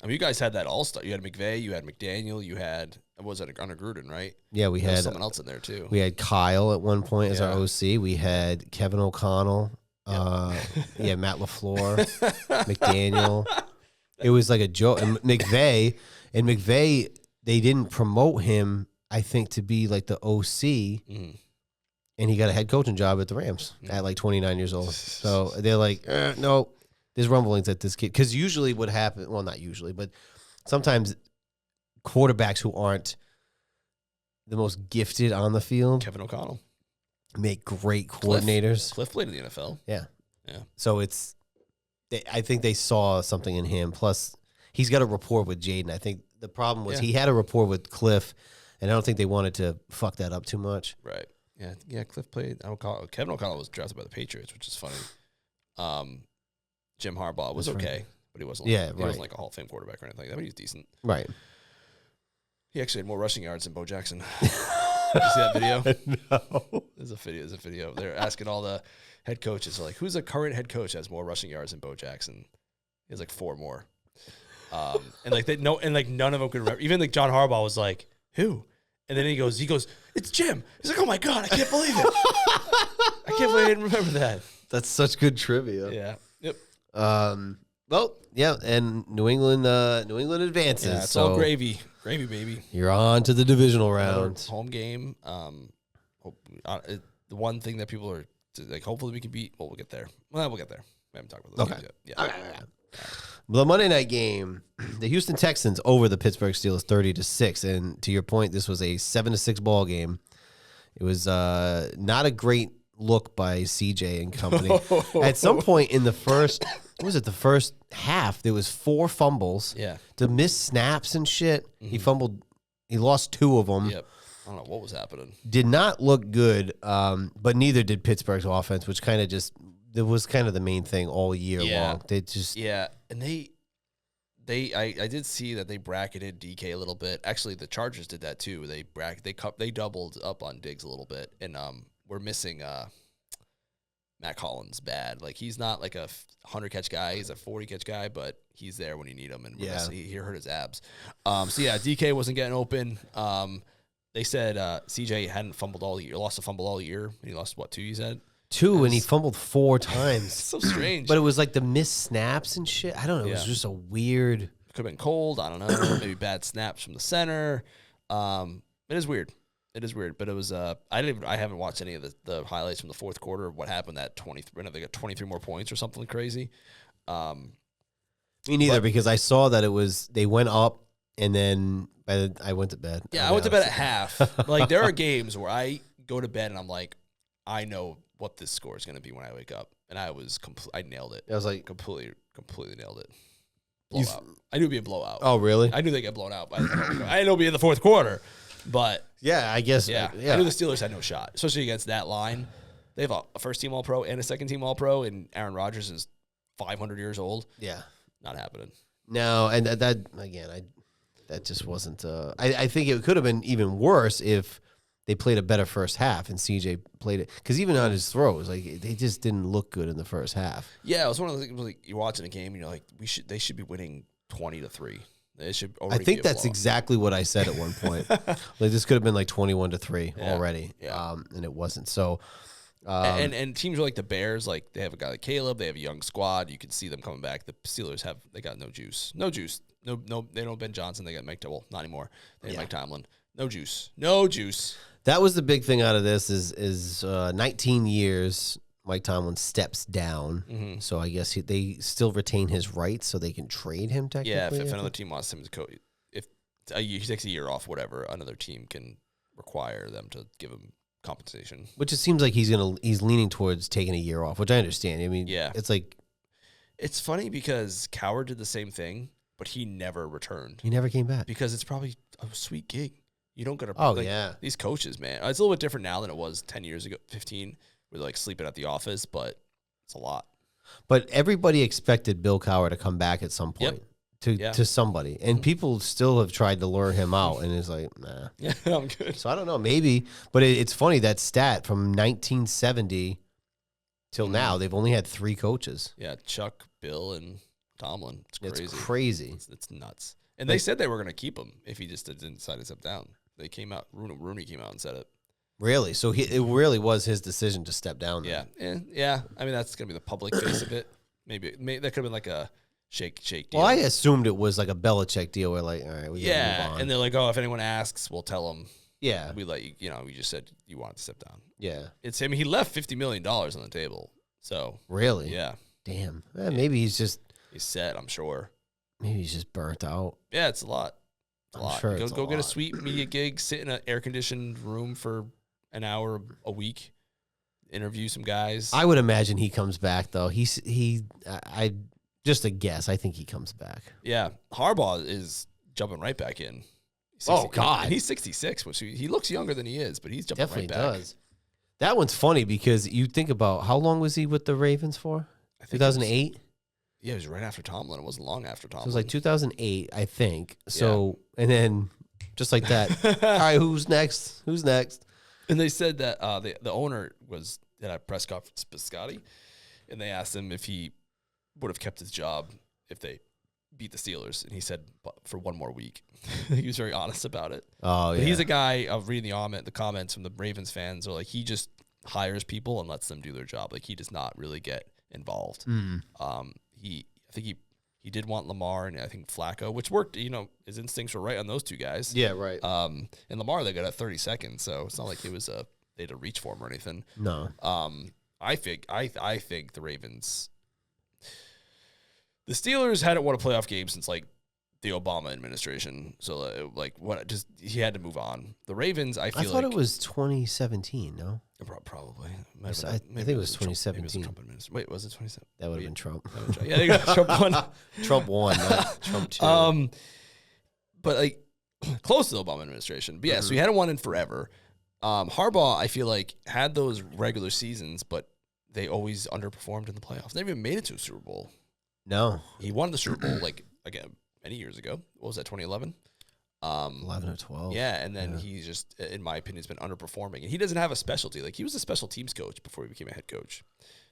I mean, you guys had that all-star. You had McVay, you had McDaniel, you had, was that under Gruden, right? Yeah, we had someone else in there too. We had Kyle at one point as our OC. We had Kevin O'Connell. Matt LaFleur, McDaniel. It was like a joke. And McVay, they didn't promote him, I think, to be like the OC. And he got a head coaching job at the Rams at like 29 years old. So they're like, no. There's rumblings that this kid, because usually what happens, well, not usually, but sometimes quarterbacks who aren't the most gifted on the field, Kevin O'Connell, make great coordinators. Cliff played in the NFL. Yeah. So I think they saw something in him. Plus, he's got a rapport with Jaden. I think the problem was he had a rapport with Cliff, and I don't think they wanted to fuck that up too much. Right. Yeah. Cliff played. Kevin O'Connell was drafted by the Patriots, which is funny. Jim Harbaugh was okay, but he wasn't. He wasn't like a Hall of Fame quarterback or anything like that. But he was decent. Right. He actually had more rushing yards than Bo Jackson. Did you see that video? No. There's a video. They're asking all the head coaches, like, who's the current head coach that has more rushing yards than Bo Jackson? He has like 4 more. And like none of them could remember. Even like John Harbaugh was like, who? And then he goes, it's Jim. He's like, oh my God, I can't believe it. I can't believe I didn't remember that. That's such good trivia. Yeah. Yep. Well, yeah, and New England advances. Yeah, it's all gravy, baby. You're on to the divisional round. Home game. The one thing that people are like, hopefully we can beat. Well, we'll get there. We'll get there. We haven't talked about those games yet. Yeah. Okay. The Monday night game, the Houston Texans over the Pittsburgh Steelers 30-6, and to your point, this was a 7-6 ball game. It was not a great look by CJ and company. At some point in the first half, there was 4 fumbles. Yeah. To miss snaps and shit. He fumbled. He lost 2 of them. Yep. don't know what was happening. Did not look good, but neither did Pittsburgh's offense, which kind of it was kind of the main thing all year long. They just and I did see that they bracketed DK a little bit. Actually, the Chargers did that too. They doubled up on Diggs a little bit, and we're missing Matt Collins bad. Like, he's not like a 100-catch guy. He's a 40-catch guy, but he's there when you need him, and he hurt his abs. DK wasn't getting open. They said CJ hadn't fumbled all year, lost a fumble all year. He lost, 2 you said? 2, and he fumbled 4 times. So strange. But it was like the missed snaps and shit. I don't know. It was just a weird. Could have been cold. I don't know. Maybe bad snaps from the center. It is weird. It is weird. But it was. I haven't watched any of the highlights from the fourth quarter of what happened. That 23. They got 23 more points or something crazy. Me neither, because I saw that it was. They went up, and then I went to bed. Yeah, I went to bed at half. Like, there are games where I go to bed and I'm like, I know what this score is going to be when I wake up, and I nailed it. I was like, completely nailed it. Blowout. I knew it'd be a blowout. Oh, really? I knew they'd get blown out. I didn't know it'd be in the fourth quarter, but yeah, I guess. Yeah, I knew the Steelers had no shot, especially against that line. They have a first-team All-Pro and a second-team All-Pro, and Aaron Rodgers is 500 years old. Yeah, not happening. No, and that again, that just wasn't. I think it could have been even worse if they played a better first half and CJ played it, because even on his throws, like, they just didn't look good in the first half. Yeah, it was one of those things, like, you're watching a game and you're like, they should be winning 20-3. They should. I think that's exactly what I said at one point. Like, this could have been like 21-3 already. Yeah. And it wasn't. So. And teams are like the Bears, like, they have a guy like Caleb, they have a young squad. You can see them coming back. The Steelers they got no juice. No, they don't Ben Johnson. They got Mike. Well, not anymore. They have Mike Tomlin. No juice. That was the big thing out of this is 19 years. Mike Tomlin steps down, so I guess they still retain his rights, so they can trade him technically. Yeah, if another team wants him to coach, if he takes a year off, whatever, another team can require them to give him compensation. Which it seems like he's leaning towards taking a year off, which I understand. I mean, it's like, it's funny because Coward did the same thing, but he never returned. He never came back because it's probably a sweet gig. You don't get these coaches, man. It's a little bit different now than it was 10 years ago, 15. We're like sleeping at the office, but it's a lot. But everybody expected Bill Cowher to come back at some point to somebody, and people still have tried to lure him out, and it's like, nah. Yeah, I'm good. So I don't know, maybe, but it's funny, that stat from 1970 till now, they've only had 3 coaches. Yeah, Chuck, Bill, and Tomlin. It's crazy. It's nuts. And they said they were going to keep him if he just didn't decide to step down. They came out. Rooney came out and said it. Really? So it really was his decision to step down. Yeah. Yeah. I mean, that's going to be the public face of it. Maybe that could have been like a shake deal. Well, I assumed it was like a Belichick deal where, like, all right, we gotta move on. And they're like, oh, if anyone asks, we'll tell them. Yeah. We let you, we just said you wanted to step down. Yeah. He left $50 million on the table. So. Really? Yeah. Damn. Maybe he's set, I'm sure. Maybe he's just burnt out. Yeah, it's a lot. Sure Go get a sweet media gig, sit in an air-conditioned room for an hour a week, interview some guys. I would imagine he comes back, though. I just a guess. I think he comes back. Yeah. Harbaugh is jumping right back in. God. He's 66, which he looks younger than he is, but he's jumping Definitely right back. Does. That one's funny because you think about how long was he with the Ravens for? 2008? Yeah, it was right after Tomlin. It wasn't long after Tomlin. So it was like 2008, I think. So, and then just like that, all right, who's next? And they said that the owner was at a press conference, Piscotti, and they asked him if he would have kept his job if they beat the Steelers, and he said for one more week. He was very honest about it. Oh, yeah. But he's a guy, of reading the comments from the Ravens fans are like, he just hires people and lets them do their job. Like, he does not really get involved. I think he did want Lamar and I think Flacco, which worked. His instincts were right on those two guys. Yeah, right. And Lamar, they got at 30 seconds, so it's not like it was they had to reach for him or anything. No. I think the Ravens, the Steelers hadn't won a playoff game since like the Obama administration. So he had to move on. The Ravens, I thought it was 2017. No. Probably. I think it was 2017. Wait, was it 2017? That would have been Trump. Yeah, Trump won. Trump won, not Trump 2. But close to the Obama administration. But yeah, so he hadn't won in forever. Harbaugh, I feel like, had those regular seasons, but they always underperformed in the playoffs. They never even made it to a Super Bowl. No. He won the Super Bowl, like, again, many years ago. What was that, 2011? 11 or 12. Yeah, and then he just, in my opinion, has been underperforming. And he doesn't have a specialty. Like, he was a special teams coach before he became a head coach.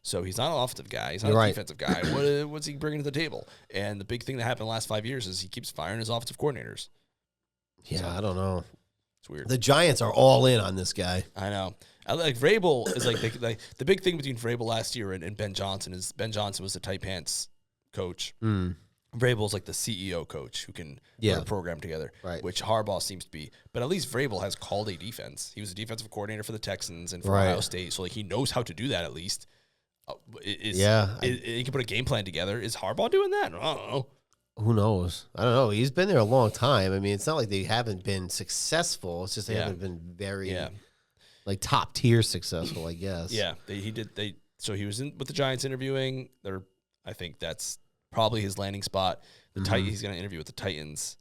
So he's not an offensive guy. He's not a defensive guy. What's he bringing to the table? And the big thing that happened the last 5 years is he keeps firing his offensive coordinators. Yeah, so, I don't know. It's weird. The Giants are all in on this guy. I know. Like Vrabel is like the big thing between Vrabel last year and Ben Johnson is Ben Johnson was the tight pants coach. Vrabel's like the CEO coach who can put a program together, which Harbaugh seems to be. But at least Vrabel has called a defense. He was a defensive coordinator for the Texans and for Ohio State, so like he knows how to do that at least. He can put a game plan together. Is Harbaugh doing that? I don't know. Who knows? I don't know. He's been there a long time. I mean, it's not like they haven't been successful. It's just they haven't been very like top tier successful, I guess. Yeah, so he was in with the Giants interviewing. I think that's probably his landing spot. He's going to interview with the Titans.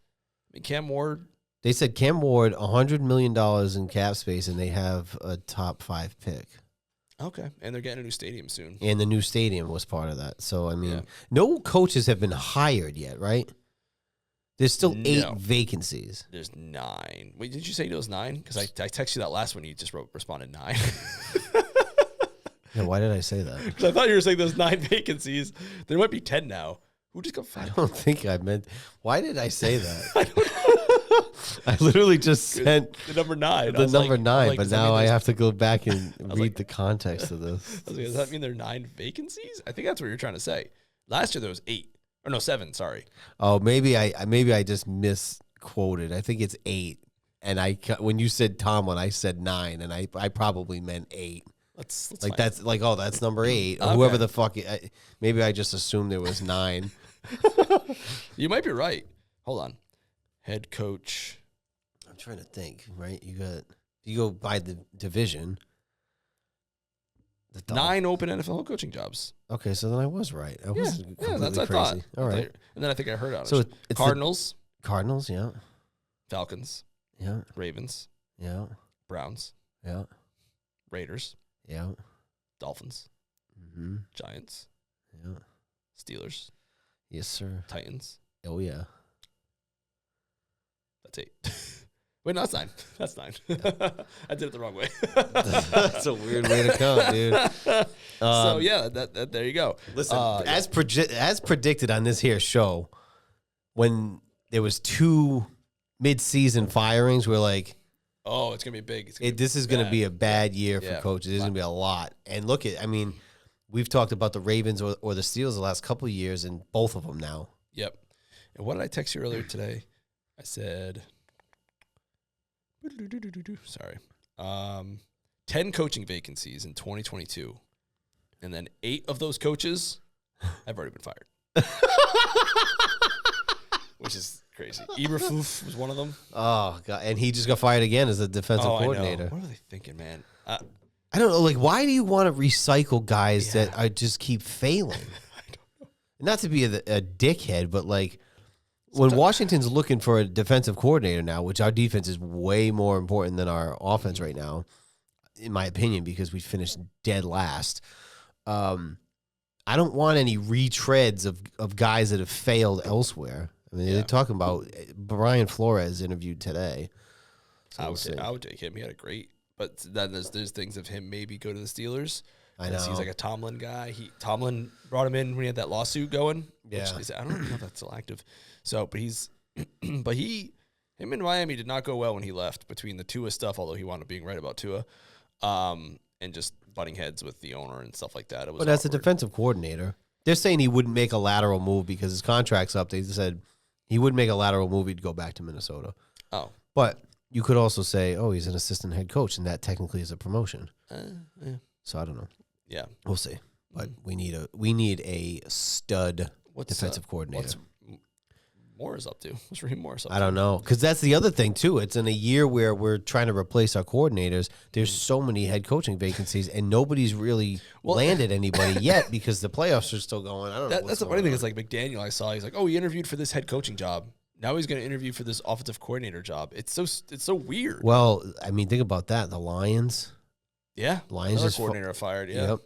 I mean, Cam Ward. They said Cam Ward, $100 million in cap space, and they have a top 5 pick. Okay, and they're getting a new stadium soon. And the new stadium was part of that. So, I mean, no coaches have been hired yet, right? There's still 8 vacancies. There's 9. Wait, did you say there was 9? Because I texted you that last one. You just responded 9. Yeah, why did I say that? Because I thought you were saying there's 9 vacancies. There might be 10 now. Who just got fired? I don't think I meant. Why did I say that? I don't know. I literally just sent the number 9. The number 9, but now I have to go back and read the context of this. Does that mean there are 9 vacancies? I think that's what you're trying to say. Last year there was 8. Or no, 7, sorry. Oh, maybe I just misquoted. I think it's 8. And when you said Tomlin, I said 9, and I probably meant 8. Let's like that's like, oh, that's number 8. Okay. Whoever the fuck. Maybe I just assumed there was 9. You might be right. Hold on. Head coach. I'm trying to think. Right, you go by the division. 9 open NFL coaching jobs. Okay, so then I was right. I was that's what I thought. All right, and then I think I heard on it. So it's Cardinals. Cardinals, yeah. Falcons. Yeah. Ravens. Yeah. Browns. Yeah. Raiders. Yeah. Dolphins. Giants. Yeah. Steelers. Yes, sir. Titans. Oh, yeah. That's 8. Wait, no, that's 9. That's 9. I did it the wrong way. That's a weird way to count, dude. So, yeah, that there you go. Listen, as predicted on this here show, when there was 2 mid-season firings, we're like, oh, it's going to be big. This is going to be a bad year for coaches. There's going to be a lot. And look we've talked about the Ravens or the Steelers the last couple of years, and both of them now. Yep. And what did I text you earlier today? I said, sorry, 10 coaching vacancies in 2022. And then 8 of those coaches have already been fired. Which is crazy. Eberflus was one of them. Oh, God. And he just got fired again as a defensive coordinator. What are they thinking, man? I don't know. Like, why do you want to recycle guys that just keep failing? I don't know. Not to be a dickhead, but like, when Washington's looking for a defensive coordinator now, which our defense is way more important than our offense right now, in my opinion, because we finished dead last. I don't want any retreads of guys that have failed elsewhere. I mean, they're talking about Brian Flores interviewed today. So I would take him. He had a great, but then there's things of him maybe go to the Steelers. I know. He's like a Tomlin guy. Tomlin brought him in when he had that lawsuit going. Yeah. I don't know if that's still active. So, but him and Miami did not go well when he left between the Tua stuff, although he wound up being right about Tua, and just butting heads with the owner and stuff like that. It was but as a defensive coordinator, they're saying he wouldn't make a lateral move because his contract's up. They said he wouldn't make a lateral move. He'd go back to Minnesota. Oh. But you could also say, oh, he's an assistant head coach, and that technically is a promotion. Yeah. So I don't know. Yeah. We'll see. But we need a stud defensive coordinator. What's Morris up to? What's Raheem Morris up to? I don't know. Because that's the other thing, too. It's in a year where we're trying to replace our coordinators. There's so many head coaching vacancies, and nobody's really landed anybody yet because the playoffs are still going. I don't know. That's the funny thing is, like, McDaniel, I saw, he's like, oh, he interviewed for this head coaching job. Now he's going to interview for this offensive coordinator job. It's so weird. Well, I mean, think about that. The Lions. Yeah. Lions Another just coordinator fired. Yeah. Yep.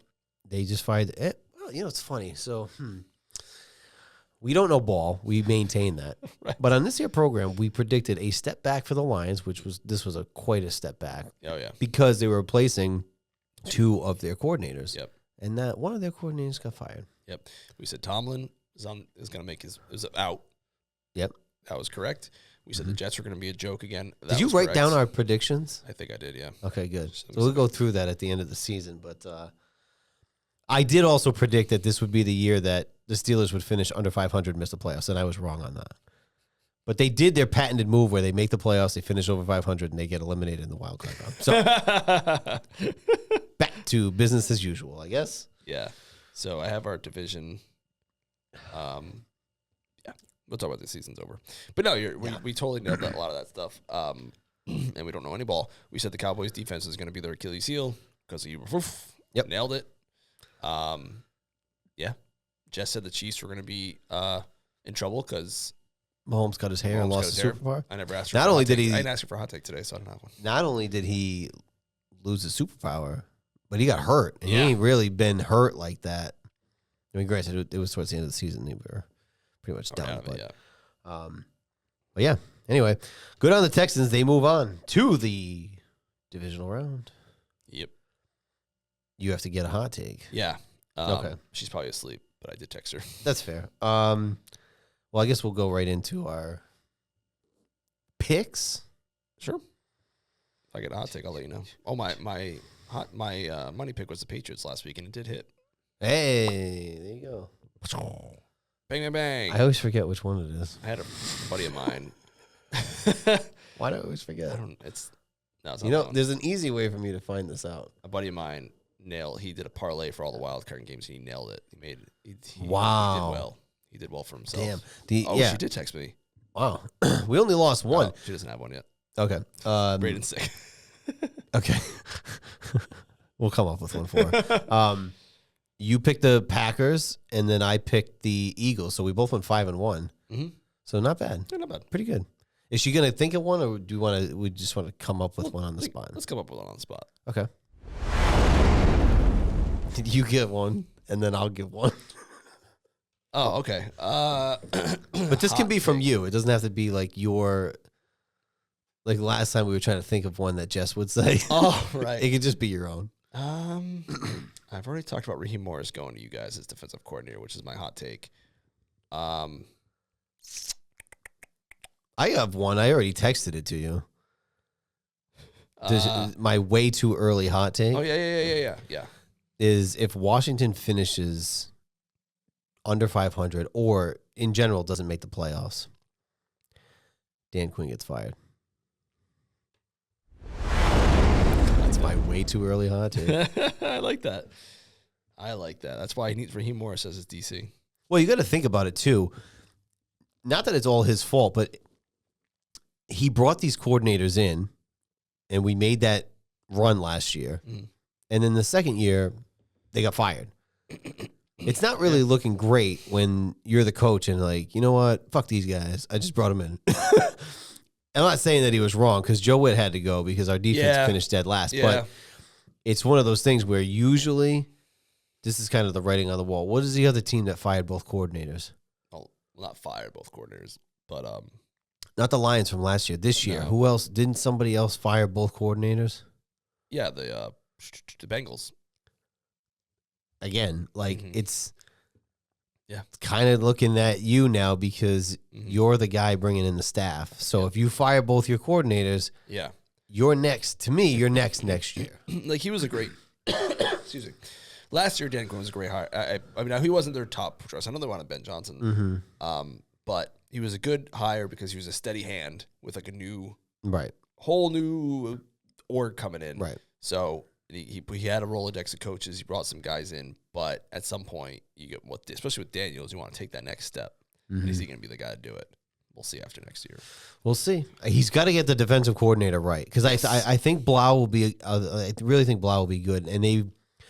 They just fired it. Well, it's funny. So, we don't know ball. We maintain that. Right. But on this year program, we predicted a step back for the Lions, quite a step back. Oh, yeah. Because they were replacing 2 of their coordinators. Yep. And that one of their coordinators got fired. Yep. We said Tomlin is going to make is out. Yep. That was correct. We said the Jets were going to be a joke again. That Did you was write correct. down our predictions? I think I did, yeah. Okay, good. So we'll go through that at the end of the season. But I did also predict that this would be the year that the Steelers would finish under 500 and miss the playoffs, and I was wrong on that. But they did their patented move where they make the playoffs, they finish over 500, and they get eliminated in the wild card round. So back to business as usual, I guess. Yeah. So I have our division. Yeah, we'll talk about the season's over. But no, we totally nailed a lot of that stuff. And we don't know any ball. We said the Cowboys' defense is going to be their Achilles heel because you nailed it. Yeah. Jess said the Chiefs were going to be in trouble because Mahomes cut his hair and lost the superpower. I never asked for Not only did he, I didn't ask you for a hot take today, so I don't have one. Not only did he lose his superpower, but he got hurt. And he ain't really been hurt like that. I mean, granted, it was towards the end of the season. They were pretty much done. But yeah, anyway, good on the Texans. They move on to the divisional round. Yep. You have to get a hot take. Yeah. Okay. She's probably asleep, but I did text her. That's fair. Well, I guess we'll go right into our picks. Sure. If I get a hot take, I'll let you know. Oh, my money pick was the Patriots last week, and it did hit. Hey, there you go. Bang, bang, bang. I always forget which one it is. I had a buddy of mine. Why do I always forget? It's not there's an easy way for me to find this out. A buddy of mine he did a parlay for all the wildcard games, and he nailed it. Wow. He did well for himself. Damn. She did text me. Wow. We only lost one. Oh, she doesn't have one yet. Okay. Braden's sick. Okay. We'll come up with one for her. You picked the Packers, and then I picked the Eagles. So we both went 5-1. Mm-hmm. So not bad. Yeah, not bad. Pretty good. Is she going to think of one, or do we just want to come up with one on the spot? Let's come up with one on the spot. Okay. Did you get one, and then I'll give one? Oh, okay. But this can be from you. It doesn't have to be like your. Like last time we were trying to think of one that Jess would say. Oh, right. It could just be your own. I've already talked about Raheem Morris going to you guys as defensive coordinator, which is my hot take. I have one. I already texted it to you. My way too early hot take. Oh, yeah. Is if Washington finishes under 500 or in general doesn't make the playoffs, Dan Quinn gets fired. That's my way too early hot take. I like that. That's why he needs Raheem Morris as his DC. Well, you got to think about it too. Not that it's all his fault, but he brought these coordinators in, and we made that run last year. Mm. And then the second year, they got fired. It's not really looking great when you're the coach and like, you know what? Fuck these guys. I just brought them in. I'm not saying that he was wrong because Joe Witt had to go because our defense finished dead last. Yeah. But it's one of those things where usually this is kind of the writing on the wall. What is the other team that fired both coordinators? Well, not fired both coordinators, but not the Lions from last year. This year, who else? Didn't somebody else fire both coordinators? Yeah, the Bengals. Again, like it's kind of looking at you now because you're the guy bringing in the staff. So if you fire both your coordinators, you're next. To me, you're next year. Like he was a great. Excuse me. Last year, Dan Quinn was a great hire. I mean, he wasn't their top choice. I know they wanted Ben Johnson, but he was a good hire because he was a steady hand with like a new, whole new org coming in. Right. So he had a Rolodex of coaches. He brought some guys in, but at some point, you get especially with Daniels, you want to take that next step. Mm-hmm. Is he going to be the guy to do it? We'll see after next year. We'll see. He's got to get the defensive coordinator right because I think Blau will be. I really think Blau will be good, and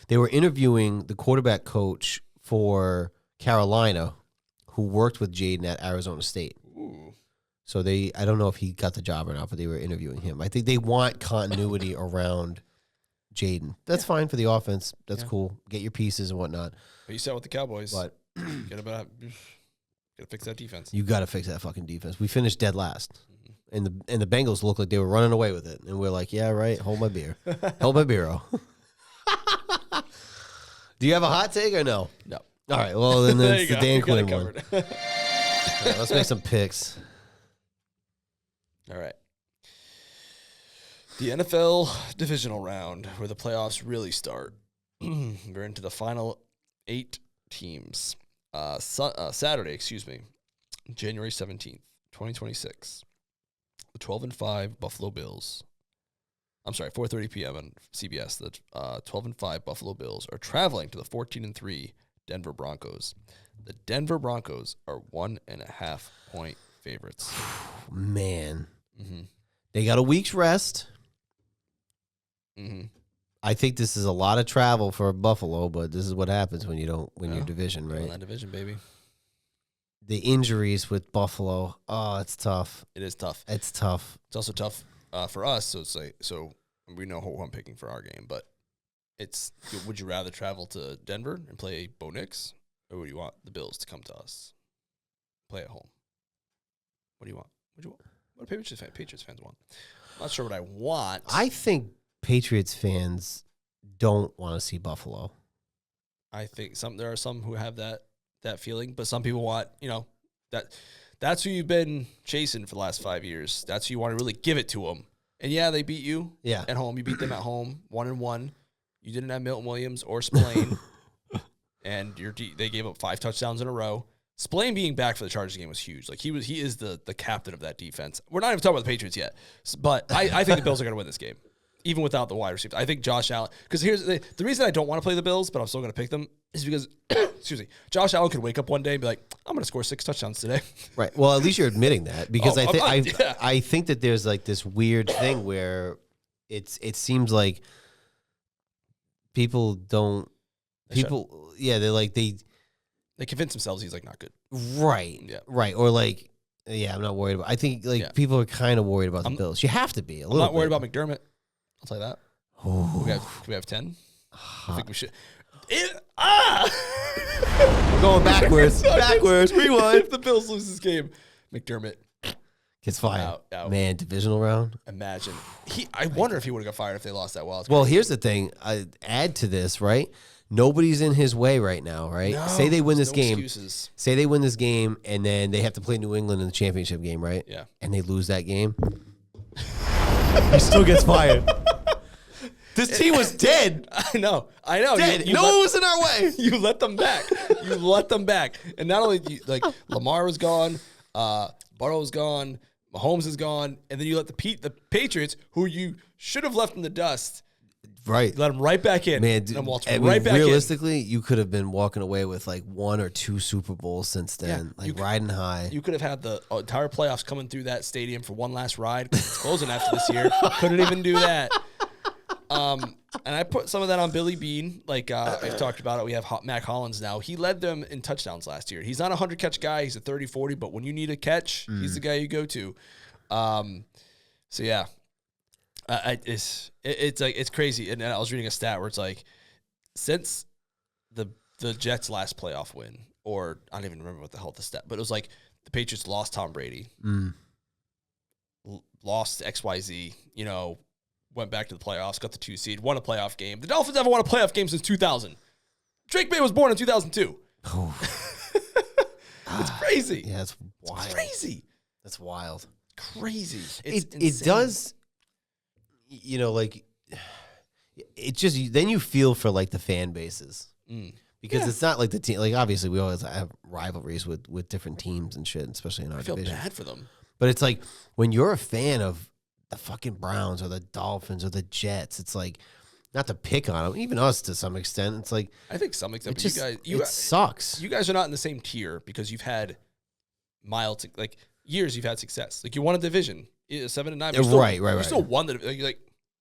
they were interviewing the quarterback coach for Carolina, who worked with Jaden at Arizona State. Ooh. So I don't know if he got the job or not, but they were interviewing him. I think they want continuity around Jaden. That's fine for the offense. That's cool. Get your pieces and whatnot. But you said with the Cowboys, But gotta fix that defense. you got to fix that fucking defense. We finished dead last. And the Bengals looked like they were running away with it. And we're like, yeah, right. Hold my beer. Hold my beer. Do you have a hot take or no? No. All right. Well, then it's the go. Dan You got it Quinn one. covered. All right, let's make some picks. All right. The NFL divisional round, where the playoffs really start. We're into the final 8 teams. Saturday, January 17th, 2026. The 12-5 Buffalo Bills. I'm sorry, 4:30 p.m. on CBS. The 12-5 Buffalo Bills are traveling to the 14-3 Denver Broncos. The Denver Broncos are 1.5 point favorites. Man. They got a week's rest. I think this is a lot of travel for Buffalo, but this is what happens when you don't win your division, right? Win that division, baby. The injuries with Buffalo, it's tough. It is tough. It's tough. It's also tough for us. So it's like, so we know who I'm picking for our game, but it's, would you rather travel to Denver and play Bo Nix, or would you want the Bills to come to us, play at home? What do you want? What do Patriots fans want? I'm not sure what I want. I think Patriots fans don't want to see Buffalo. I think there are some who have that feeling, but some people want, that's who you've been chasing for the last 5 years. That's who you want to really give it to them. And yeah, they beat you at home. You beat them at home, 1-1. You didn't have Milton Williams or Spillane, and they gave up 5 touchdowns in a row. Spillane being back for the Chargers game was huge. Like he is the captain of that defense. We're not even talking about the Patriots yet, but I think the Bills are going to win this game, even without the wide receivers. I think Josh Allen, because here's the reason I don't want to play the Bills, but I'm still going to pick them, is because Josh Allen could wake up one day and be like, I'm going to score 6 touchdowns today. Right. Well, at least you're admitting that, because I think that there's like this weird thing where it seems like people don't they convince themselves he's like not good. Right. Yeah. Right. Or like, I'm not worried about. I think people are kind of worried about the Bills. You have to be a little. I'm not worried about McDermott. I'll tell you that. Can we have 10? I think we should. We're going backwards. Backwards. Rewind. If the Bills lose this game, McDermott gets fired. Out. Man, divisional round. Imagine. I wonder if he would have got fired if they lost that wild. Well, here's the thing. I add to this, right? Nobody's in his way right now, right? No, say they win this game. Excuses. Say they win this game, and then they have to play New England in the championship game, right? Yeah. And they lose that game. He still gets fired. This team was dead. I know. Dead. No one was in our way. You let them back. And not only Lamar was gone, Burrow was gone, Mahomes is gone, and then you let the Patriots, who you should have left in the dust, right, let them right back in. Man, right back realistically, you could have been walking away with like 1 or 2 Super Bowls since then, riding high. You could have had the entire playoffs coming through that stadium for one last ride. It's closing after this year. Couldn't even do that. And I put some of that on Billy Bean. Like I've talked about it. We have Mac Hollins now. He led them in touchdowns last year. He's not a 100-catch guy. He's a 30-40, but when you need a catch, he's the guy you go to. So yeah, it's crazy. And I was reading a stat where it's like, since the Jets' last playoff win, or I don't even remember what the hell the stat, but it was like the Patriots lost Tom Brady, lost XYZ, went back to the playoffs, got the 2 seed, won a playoff game. The Dolphins haven't won a playoff game since 2000. Drake May was born in 2002. It's crazy. Yeah, it's wild. It's crazy. That's wild. Crazy. It does, it just, then you feel for like the fan bases. Because it's not like the team, like obviously we always have rivalries with different teams and shit, especially in our division. I feel bad for them. But it's like when you're a fan of the fucking Browns or the Dolphins or the Jets, it's like, not to pick on them, even us to some extent. It's like, I think some extent, but it sucks. You guys are not in the same tier because you've had years you've had success. Like you won a division, 7-9. Right. You still won the,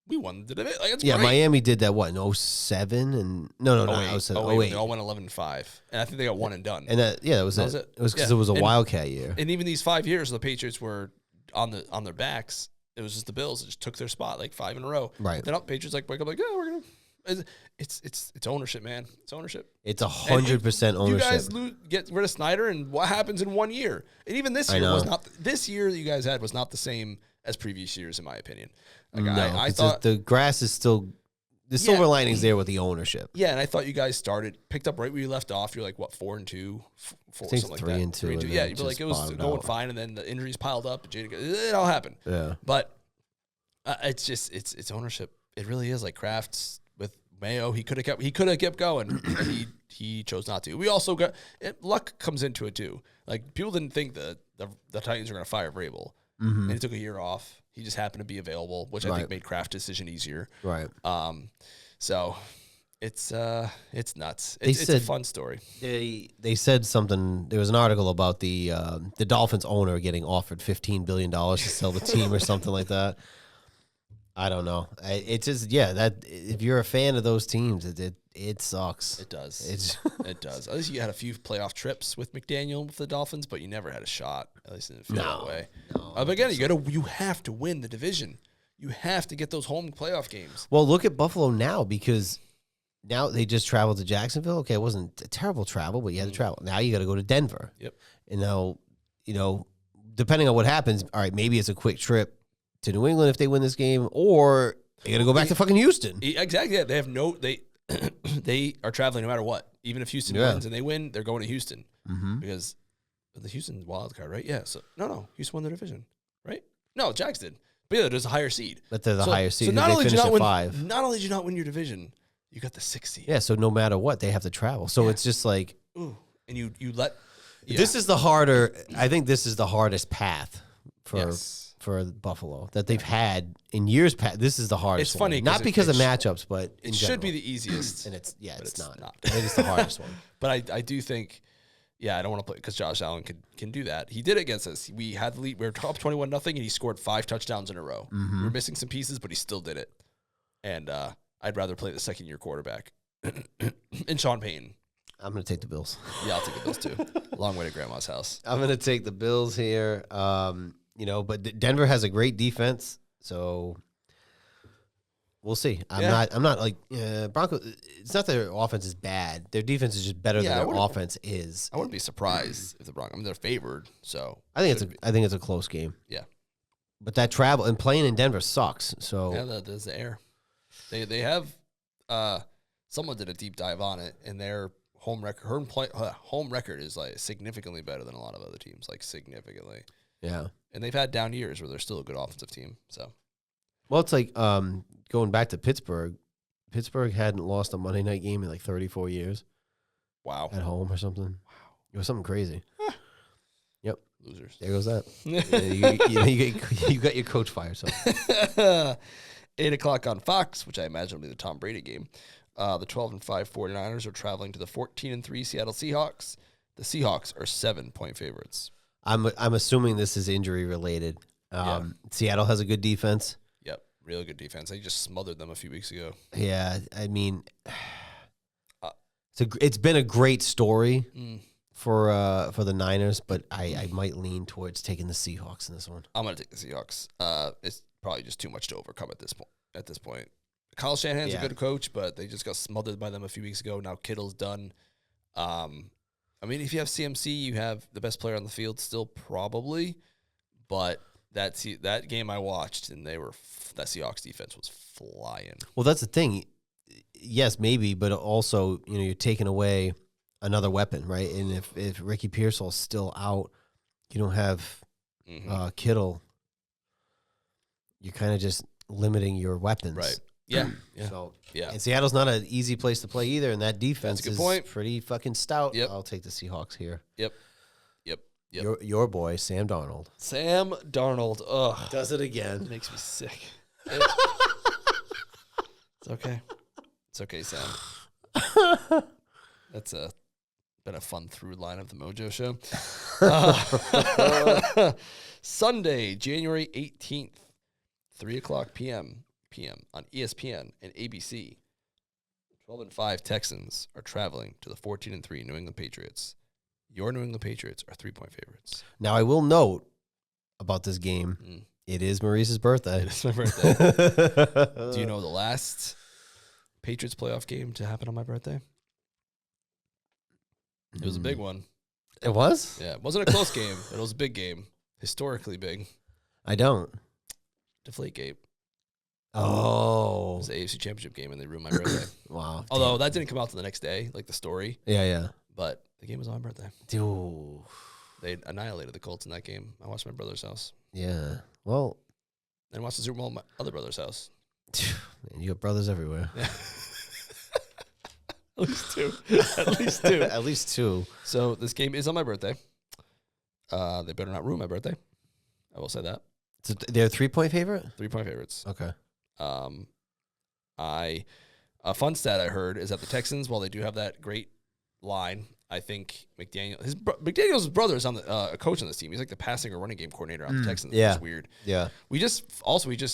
We won the division. Like, it's Yeah, great. Miami did that, what, in 07? And, no, not 07, 08. They all went 11-5. And I think they got one and done. And that was it. It was because it was a Wildcat year. And even these 5 years, the Patriots were on their backs. It was just the Bills that just took their spot, like 5 in a row. Right. Then Patriots like wake up like, yeah, we're gonna. It's ownership, man. It's ownership. It's 100% ownership. You guys get rid of Snyder, and what happens in 1 year? And even this year was not. This year that you guys had was not the same as previous years, in my opinion. Like no, I thought the grass is still. The silver lining's there with the ownership. Yeah, and I thought you guys picked up right where you left off. You're like, what, 4-2? Something like that. 3-2. Yeah, you'd be like, it was going fine, and then the injuries piled up. It all happened. Yeah. But it's just, it's ownership. It really is. Like Kraft's with Mayo, he could have kept going, and he chose not to. We also got, luck comes into it too. Like, people didn't think the Titans were going to fire Vrabel. Mm-hmm. And he took a year off. He just happened to be available, which I think made Kraft's decision easier. Right. So it's nuts. It's a fun story. They said something. There was an article about the Dolphins owner getting offered $15 billion to sell the team or something like that. I don't know. It's just that if you're a fan of those teams, it sucks. It does. It does. At least you had a few playoff trips with McDaniel with the Dolphins, but you never had a shot. At least it didn't feel that way. No, but again, you have to win the division. You have to get those home playoff games. Well, look at Buffalo now, because now they just traveled to Jacksonville. Okay, it wasn't a terrible travel, but you had to travel. Now you got to go to Denver. Yep. And now, depending on what happens, all right, maybe it's a quick trip to New England if they win this game, or they got to go back to fucking Houston. Exactly. Yeah, they have they are traveling no matter what. Even if Houston wins and they win, they're going to Houston because the Houston wild card, right? Yeah. So no, Houston won their division, right? No, Jags did. But yeah, there's a higher seed. But they're the higher seed. So not only did you not win 5. Not only did you not win your division, you got the 6th seed. Yeah. So no matter what, they have to travel. So it's just like, ooh, and you let. Yeah. This is the harder. I think this is the hardest path for Buffalo that they've had in years past. This is the hardest. It's funny, one. Not because of matchups, but it should be the easiest. And it's not. I think it's the hardest one. But I do think, I don't want to play because Josh Allen can do that. He did it against us. We had the lead. We were up 21-0, and he scored 5 touchdowns in a row. We were missing some pieces, but he still did it. And I'd rather play the second-year quarterback and Sean Payton. I'm going to take the Bills. Yeah, I'll take the Bills too. Long way to Grandma's house. I'm going to take the Bills here. But Denver has a great defense, so we'll see. I'm not like Broncos. It's not that their offense is bad. Their defense is just better than their offense is. I wouldn't be surprised if the Broncos. I mean, they're favored, so I think it's a close game. Yeah, but that travel and playing in Denver sucks. So there's the air. They have someone did a deep dive on it, and their home record is like significantly better than a lot of other teams, like significantly. Yeah. And they've had down years where they're still a good offensive team. So, well, it's like going back to Pittsburgh. Pittsburgh hadn't lost a Monday night game in like 34 years. Wow. At home or something. Wow. It was something crazy. Yep. Losers. There goes that. You got your coach fired. So 8:00 on Fox, which I imagine will be the Tom Brady game. The 12-5 49ers are traveling to the 14-3 Seattle Seahawks. The Seahawks are 7-point favorites. I'm assuming this is injury related. Seattle has a good defense. Yep, really good defense. They just smothered them a few weeks ago. Yeah, I mean, it's been a great story for the Niners, but I might lean towards taking the Seahawks in this one. I'm gonna take the Seahawks. It's probably just too much to overcome at this point. Kyle Shanahan's a good coach, but they just got smothered by them a few weeks ago. Now Kittle's done. I mean, if you have CMC, you have the best player on the field still, probably. But that game I watched, and that Seahawks defense was flying. Well, that's the thing. Yes, maybe, but also, you're taking away another weapon, right? And if Ricky Pearsall's still out, you don't have Kittle. You're kind of just limiting your weapons, right? Yeah. So, and Seattle's not an easy place to play either, and that defense is pretty fucking stout. Yep. I'll take the Seahawks here. Yep. Your boy, Sam Darnold. Sam Darnold. Ugh. Does it again. It makes me sick. It's okay. It's okay, Sam. That's been a fun through line of the MOJO show. Sunday, January 18th, 3:00 p.m. p.m. on ESPN and ABC. 12-5 Texans are traveling to the 14-3 New England Patriots. Your New England Patriots are 3-point favorites. Now, I will note about this game, it is Maurice's birthday. It is my birthday. Do you know the last Patriots playoff game to happen on my birthday? It was a big one. It was? Yeah, it wasn't a close game, but it was a big game. Historically big. I don't. Deflategate. Oh. It was the AFC Championship game, and they ruined my birthday. Wow. Although that didn't come out till the next day, like the story. Yeah. But the game was on my birthday. Dude. They annihilated the Colts in that game. I watched my brother's house. Yeah. Well. And watched the Super Bowl at my other brother's house. Man, you got brothers everywhere. Yeah. At least two. At least two. At least two. So this game is on my birthday. They better not ruin my birthday. I will say that. So they're a 3-point favorite? 3-point favorites. Okay. A fun stat I heard is that the Texans, while they do have that great line, I think McDaniel's brother is on the a coach on this team. He's like the passing or running game coordinator on the Texans. Yeah. It's weird. Yeah. We just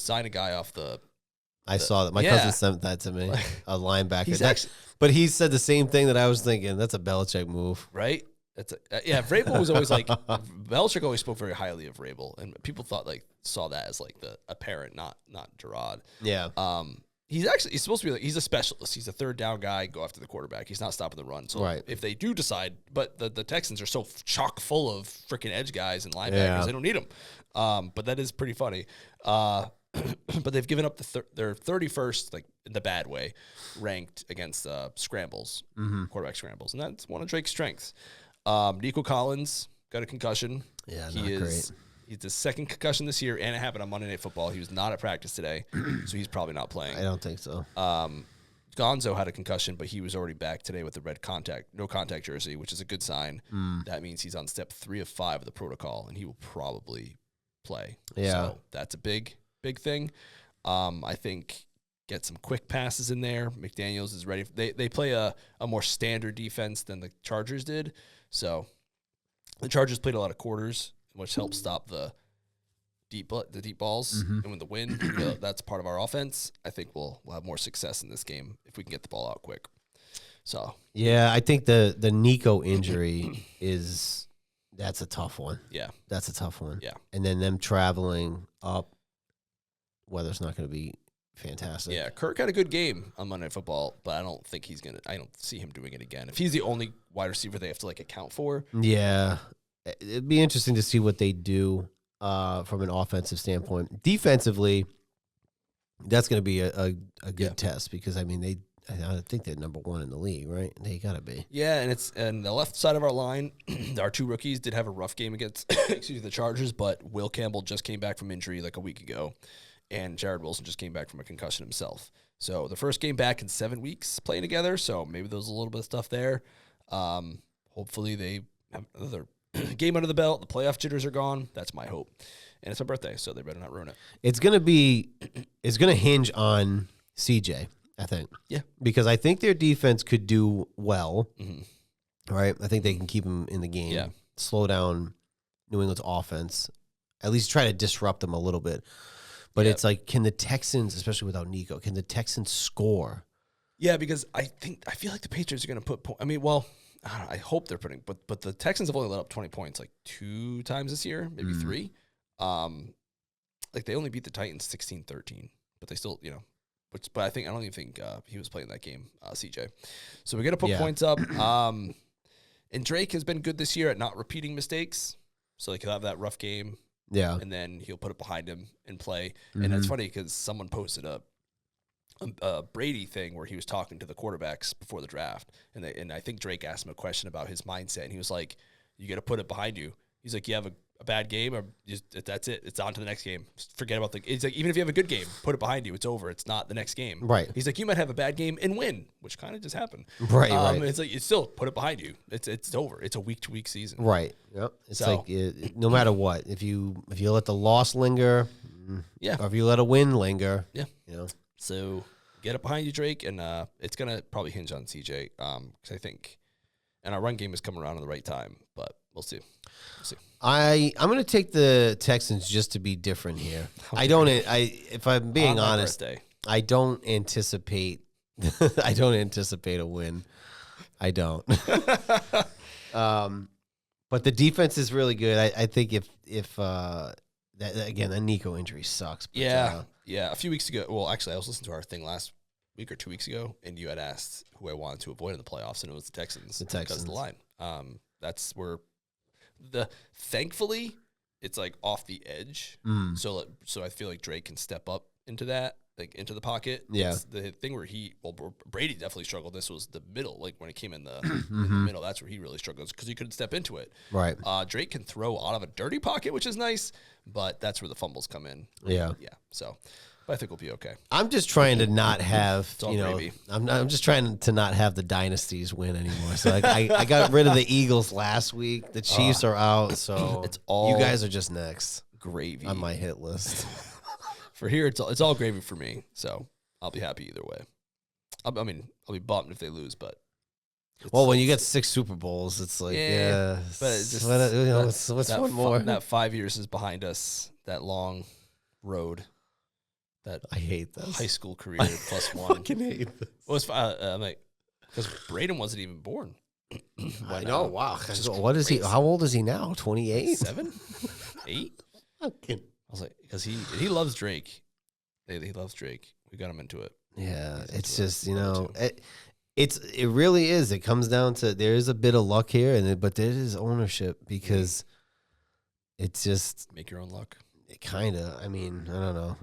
signed a guy off the. I saw that. My cousin sent that to me. A linebacker. But he said the same thing that I was thinking. That's a Belichick move. Right? Vrabel was always like, Belichick always spoke very highly of Vrabel, and people saw that as like the apparent, not Gerard. Yeah. He's supposed to be he's a specialist. He's a third down guy, go after the quarterback. He's not stopping the run. So if they do decide, but the Texans are so chock full of freaking edge guys and linebackers, they don't need them. But that is pretty funny. But they've given up their 31st, like in the bad way, ranked against scrambles, quarterback scrambles, and that's one of Drake's strengths. Nico Collins got a concussion. Yeah, great. He's the second concussion this year, and it happened on Monday Night Football. He was not at practice today, so he's probably not playing. I don't think so. Gonzo had a concussion, but he was already back today with the no contact jersey, which is a good sign. That means he's on step 3 of 5 of the protocol, and he will probably play. Yeah. So that's a big thing. I think get some quick passes in there. McDaniels is ready. They play a more standard defense than the Chargers did. So the Chargers played a lot of quarters, which helps stop the deep balls. And with the wind, that's part of our offense. I think we'll have more success in this game if we can get the ball out quick. So yeah, I think the Nico injury that's a tough one. Yeah, that's a tough one. Yeah, and then them traveling up, weather's not going to be fantastic. Yeah, Kirk had a good game on Monday Night Football, but I don't think I don't see him doing it again. If he's the only wide receiver they have to account for. Yeah. It'd be interesting to see what they do from an offensive standpoint. Defensively, that's going to be a good test because, I mean, I think they're number 1 in the league, right? They got to be. Yeah, and the left side of our line, our 2 rookies did have a rough game against the Chargers, but Will Campbell just came back from injury like a week ago, and Jared Wilson just came back from a concussion himself. So the first game back in 7 weeks playing together, so maybe there's a little bit of stuff there. Hopefully they have another game under the belt. The playoff jitters are gone. That's my hope. And it's my birthday, so they better not ruin it. It's going to hinge on CJ, I think. Yeah. Because I think their defense could do well. Right? I think they can keep them in the game. Yeah. Slow down New England's offense. At least try to disrupt them a little bit. But it's like, can the Texans, especially without Nico, can the Texans score? Yeah, because I feel like the Patriots are going to put points. I mean, well, I hope they're putting, but the Texans have only let up 20 points 2 times this year, maybe 3. They only beat the Titans 16-13, but they still, but I don't even think he was playing that game, CJ. So we got to put points up. And Drake has been good this year at not repeating mistakes. So he'll have that rough game. Yeah. And then he'll put it behind him and play. And it's funny because someone posted a Brady thing where he was talking to the quarterbacks before the draft. And I think Drake asked him a question about his mindset. And he was like, you got to put it behind you. He's like, you have a bad game or that's it. It's on to the next game. Just forget about it's like, even if you have a good game, put it behind you. It's over. It's not the next game. Right. He's like, you might have a bad game and win, which kind of just happened. Right. Right. It's like, you still put it behind you. It's over. It's a week-to-week season. Right. Yep. It's no matter what, if you let the loss linger, or if you let a win linger, So get it behind you, Drake, and it's gonna probably hinge on CJ because I think, and our run game is coming around at the right time, but we'll see. I'm going to take the Texans just to be different here. If I'm being honest, I don't anticipate. I don't anticipate a win. I don't. But the defense is really good. I think if that Nico injury sucks. But, yeah. A few weeks ago. Well, actually, I was listening to our thing last week or 2 weeks ago, and you had asked who I wanted to avoid in the playoffs, and it was the Texans. Because of the line. That's where thankfully it's like off the edge. So I feel like Drake can step up into that, like into the pocket. Yeah. It's the thing where Brady definitely struggled. This was the middle, like when it came in the, in the middle, that's where he really struggles because he couldn't step into it. Right. Drake can throw out of a dirty pocket, which is nice, but that's where the fumbles come in. Yeah. Yeah. So, but I think we'll be okay. I'm just trying to not have, gravy. I'm just trying to not have the dynasties win anymore. So I got rid of the Eagles last week. The Chiefs are out, so it's all you guys are just next gravy on my hit list. For here, it's all gravy for me. So I'll be happy either way. I'll be bummed if they lose, but well, when you get 6 Super Bowls, it's like but it's just what's one more? That 5 years is behind us. That long road. That I hate this high school career plus one. Fucking hate this. Well, I'm like, because Braden wasn't even born. I know. Wow. What is he? How old is he now? 28? 7? 8? Fucking. I was like, because he loves Drake. He loves Drake. We got him into it. Yeah, it's just it really is. It comes down to there is a bit of luck here, but there is ownership because it's just make your own luck. Kind of. I mean, I don't know.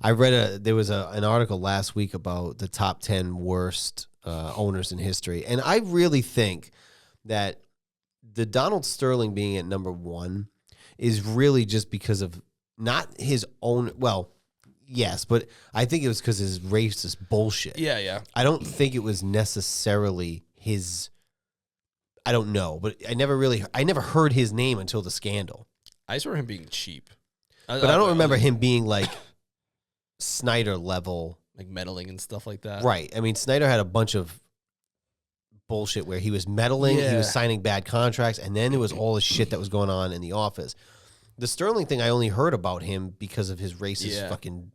I read there was an article last week about the top 10 worst owners in history, and I really think that the Donald Sterling being at number 1 is really just because of not his own. Well, yes, but I think it was because of his racist bullshit. Yeah. I don't think it was necessarily his. I don't know, but I never heard his name until the scandal. I just remember him being cheap. But I don't remember him being like Snyder level. Like meddling and stuff like that. Right. I mean, Snyder had a bunch of bullshit where he was meddling, he was signing bad contracts, and then there was all the shit that was going on in the office. The Sterling thing, I only heard about him because of his racist fucking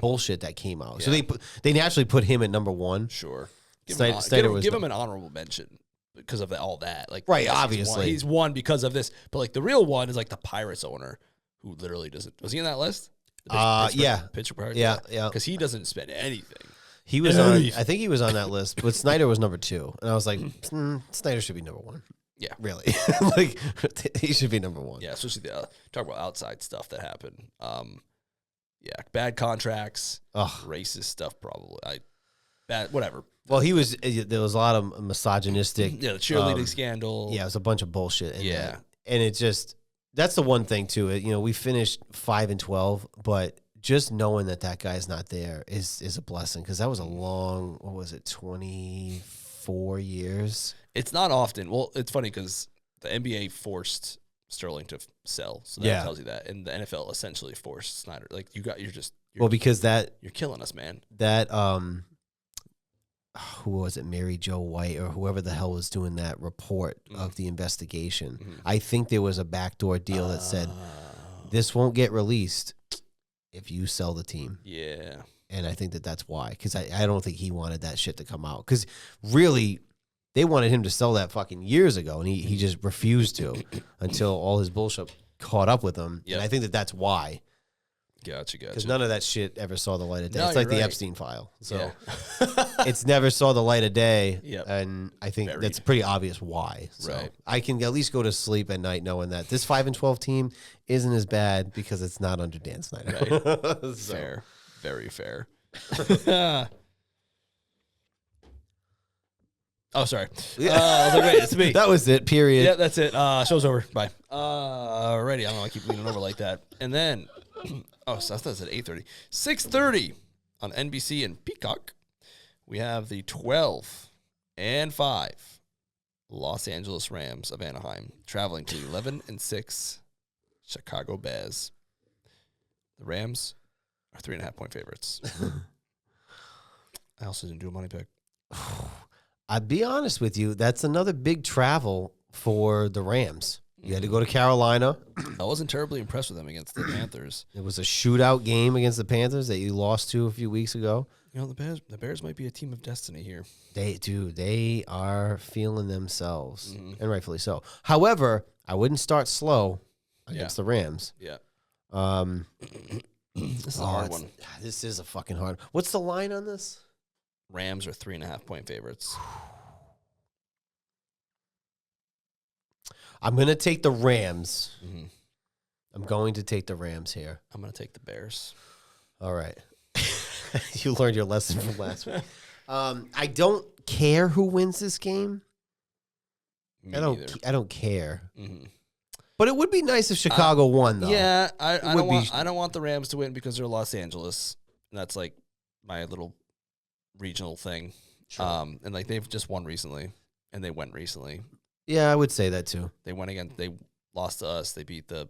bullshit that came out. Yeah. So they naturally put him at number 1. Sure. Give him an honorable mention. Because of all that, like right, obviously he's won because of this, but like the real one is like the Pirates owner who literally doesn't. Was he in that list? Pittsburgh Pirates. Yeah. Because he doesn't spend anything. He was on. I think he was on that list, but Snyder was number 2, and I was like, Snyder should be number 1. Yeah, really, like he should be number 1. Yeah, especially talk about outside stuff that happened. Bad contracts, racist stuff, probably. Whatever. Well, there was a lot of misogynistic. The cheerleading scandal. Yeah, it was a bunch of bullshit. And it just, that's the one thing too. We finished 5-12, but just knowing that guy's not there is a blessing because that was a long, 24 years? It's not often. Well, it's funny because the NBA forced Sterling to sell, so that tells you that, and the NFL essentially forced Snyder. Like because you're killing us, man. That who was it, Mary Jo White or whoever the hell was doing that report of the investigation. I think there was a backdoor deal that said this won't get released if you sell the team. Yeah. And I think that's why, because I don't think he wanted that shit to come out. Because really, they wanted him to sell that fucking years ago, and he just refused to until all his bullshit caught up with him. Yep. And I think that's why. Gotcha. Because none of that shit ever saw the light of day. No, it's like the Epstein file. So it's never saw the light of day. Yep. And I think that's pretty obvious why. So I can at least go to sleep at night knowing that this 5-12 team isn't as bad because it's not under Dan Snyder. Right. Fair. Very fair. Oh, sorry. I was like, wait, it's me. That was it, period. Yeah, that's it. Show's over. Bye. Alrighty. I don't know. I keep leaning over like that. And then... so I thought it said 8:30. 6:30 on NBC and Peacock. We have the 12-5 Los Angeles Rams of Anaheim traveling to 11-6 Chicago Bears. The Rams are 3.5-point favorites. I also didn't do a money pick. I'd be honest with you. That's another big travel for the Rams. You had to go to Carolina. I wasn't terribly impressed with them against the Panthers. It was a shootout game against the Panthers that you lost to a few weeks ago. You know, the Bears might be a team of destiny here. They are feeling themselves, and rightfully so. However, I wouldn't start slow against the Rams. Yeah. This is a hard one. This is a fucking hard. What's the line on this? Rams are 3.5-point favorites. I'm going to take the Rams. I'm going to take the Rams here. I'm going to take the Bears. All right. You learned your lesson from last week. I don't care who wins this game. Me I neither. don't care. But it would be nice if Chicago won, though. Yeah, I don't want the Rams to win because they're Los Angeles. And that's like my little regional thing. Sure. And like they've just won recently, and they went recently. Yeah, I would say that too. They went again. They lost to us. They beat the.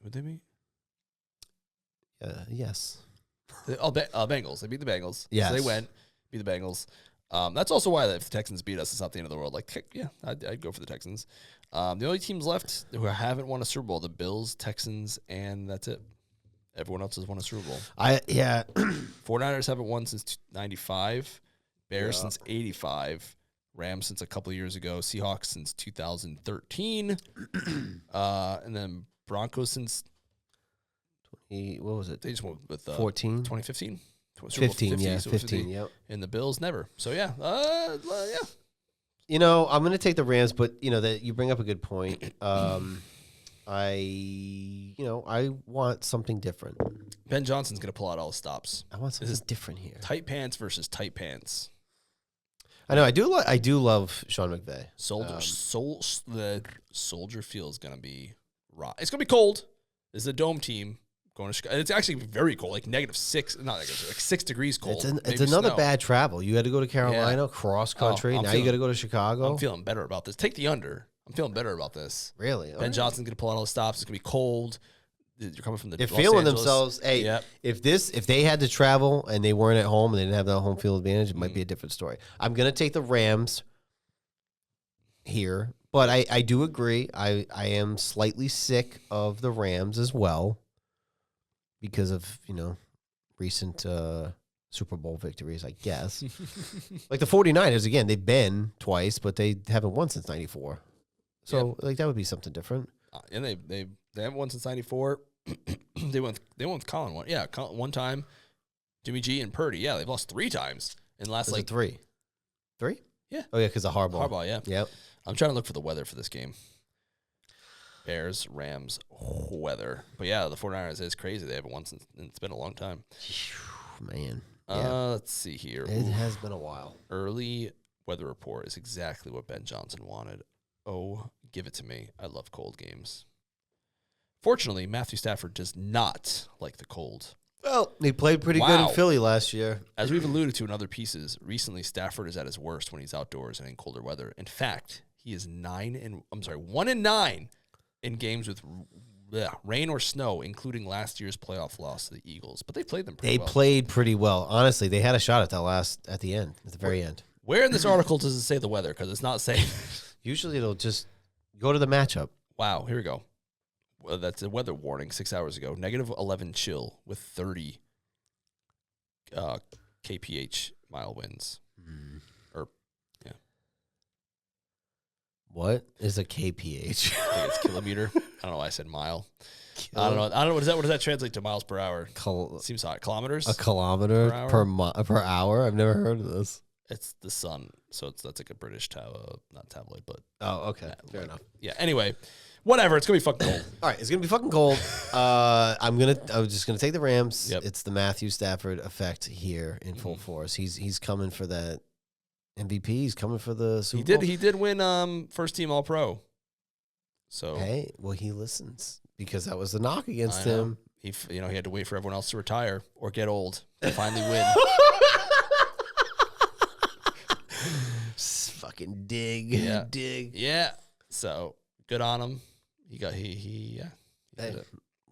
Who'd they beat? Yes. Bengals. They beat the Bengals. Yes. So they went, beat the Bengals. That's also why if the Texans beat us, it's not the end of the world. Like, yeah, I'd go for the Texans. The only teams left who haven't won a Super Bowl, the Bills, Texans, and that's it. Everyone else has won a Super Bowl. 49ers haven't won since 95. Bears since 85. Rams since a couple of years ago. Seahawks since 2013. And then Broncos since... What was it? They just went with 14? 2015. 15, yeah, 15, yep. And the Bills never. So, yeah. Yeah. You know, I'm going to take the Rams, but, you know, that you bring up a good point. I want something different. Ben Johnson's going to pull out all the stops. I want something different here. Tight pants versus tight pants. I know. I do love Sean McVay. The Soldier Field is going to be raw. It's going to be cold. This is a dome team going to Chicago. It's actually very cold, like -6, not like 6 degrees cold. It's another bad travel. You had to go to Carolina, cross country. Now you got to go to Chicago. I'm feeling better about this. Take the under. I'm feeling better about this. Really? Ben Johnson's going to pull out all the stops. It's going to be cold. You're coming from the They're Los feeling Angeles. themselves. Hey, if they had to travel and they weren't at home and they didn't have that home field advantage, it might be a different story. I'm going to take the Rams here, but I do agree. I am slightly sick of the Rams as well because of, recent Super Bowl victories, I guess. Like the 49ers, again, they've been twice, but they haven't won since 94. So, that would be something different. And they haven't won since 94. They went with Colin one. Yeah, one time. Jimmy G and Purdy. Yeah, they've lost 3 times in the last three. 3? Yeah. Oh yeah, because of Harbaugh. Harbaugh, yeah. Yep. I'm trying to look for the weather for this game. Bears, Rams, weather. But yeah, the 49ers is crazy. They haven't won since it's been a long time. Man. Let's see here. It has been a while. Early weather report is exactly what Ben Johnson wanted. Oh, give it to me. I love cold games. Fortunately, Matthew Stafford does not like the cold. Well, he played pretty good in Philly last year. As we've alluded to in other pieces, recently Stafford is at his worst when he's outdoors and in colder weather. In fact, he is 1-9 in games with rain or snow, including last year's playoff loss to the Eagles. But they played them pretty well. They played pretty well. Honestly, they had a shot at the very end. Where in this article does it say the weather? Because it's not saying. Usually it'll just go to the matchup. Wow, here we go. Well, that's a weather warning 6 hours ago. -11 chill with 30 kph mile winds. What is a kph? I think it's kilometer. I don't know why I said mile. I don't know. What does that translate to miles per hour? Seems hot. Kilometers? A kilometer per hour? I've never heard of this. It's the sun, so that's like a British not tabloid, but okay, fair enough. Yeah. Anyway, whatever. It's gonna be fucking cold. All right, it's gonna be fucking cold. I was just gonna take the Rams. Yep. It's the Matthew Stafford effect here in full force. He's coming for that MVP. He's coming for the Super Bowl. He did win first team All Pro. So hey, well he listens because that was the knock against him. He had to wait for everyone else to retire or get old to finally win. Fucking dig. Yeah. So good on him. He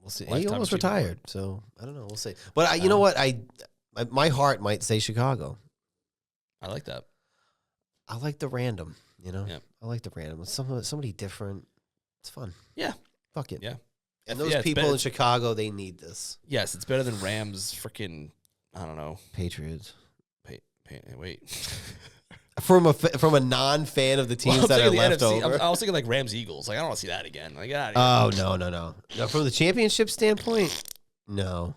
we'll see. He almost retired, so I don't know. We'll see. But you know what? My heart might say Chicago. I like that. I like the random. Yep. I like the random. Somebody different. It's fun. Yeah. Fuck it. Yeah. And those Yeah, it's people better- in Chicago, they need this. Yes, it's better than Rams freaking, I don't know. Patriots. Wait. From a non-fan of the teams Well, that are I'm thinking left the NFC. over. I was thinking like Rams Eagles. Like I don't want to see that again. Like get out of here. Oh, no. From the championship standpoint, no.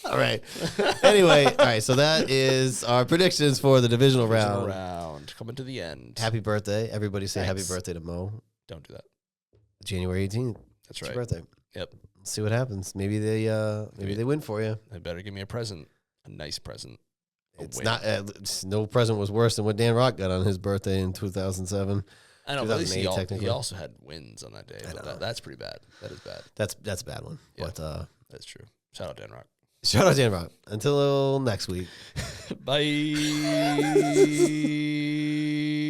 All right. Anyway, all right. So that is our predictions for the divisional round. Coming to the end. Happy birthday. Everybody say Thanks. happy birthday to Mo. Don't do that. January 18th. That's It's your right. birthday. Yep. Let's see what happens. Maybe they win for you. They better give me a present. A nice present. It's not. No present was worse than what Dan Rock got on his birthday in 2007. I know, but at least 2008 technically. he also had wins on that day. But that's pretty bad. That is bad. That's a bad one. Yeah. But That's true. Shout out Dan Rock. shout out Dan Rock. Until next week. Bye.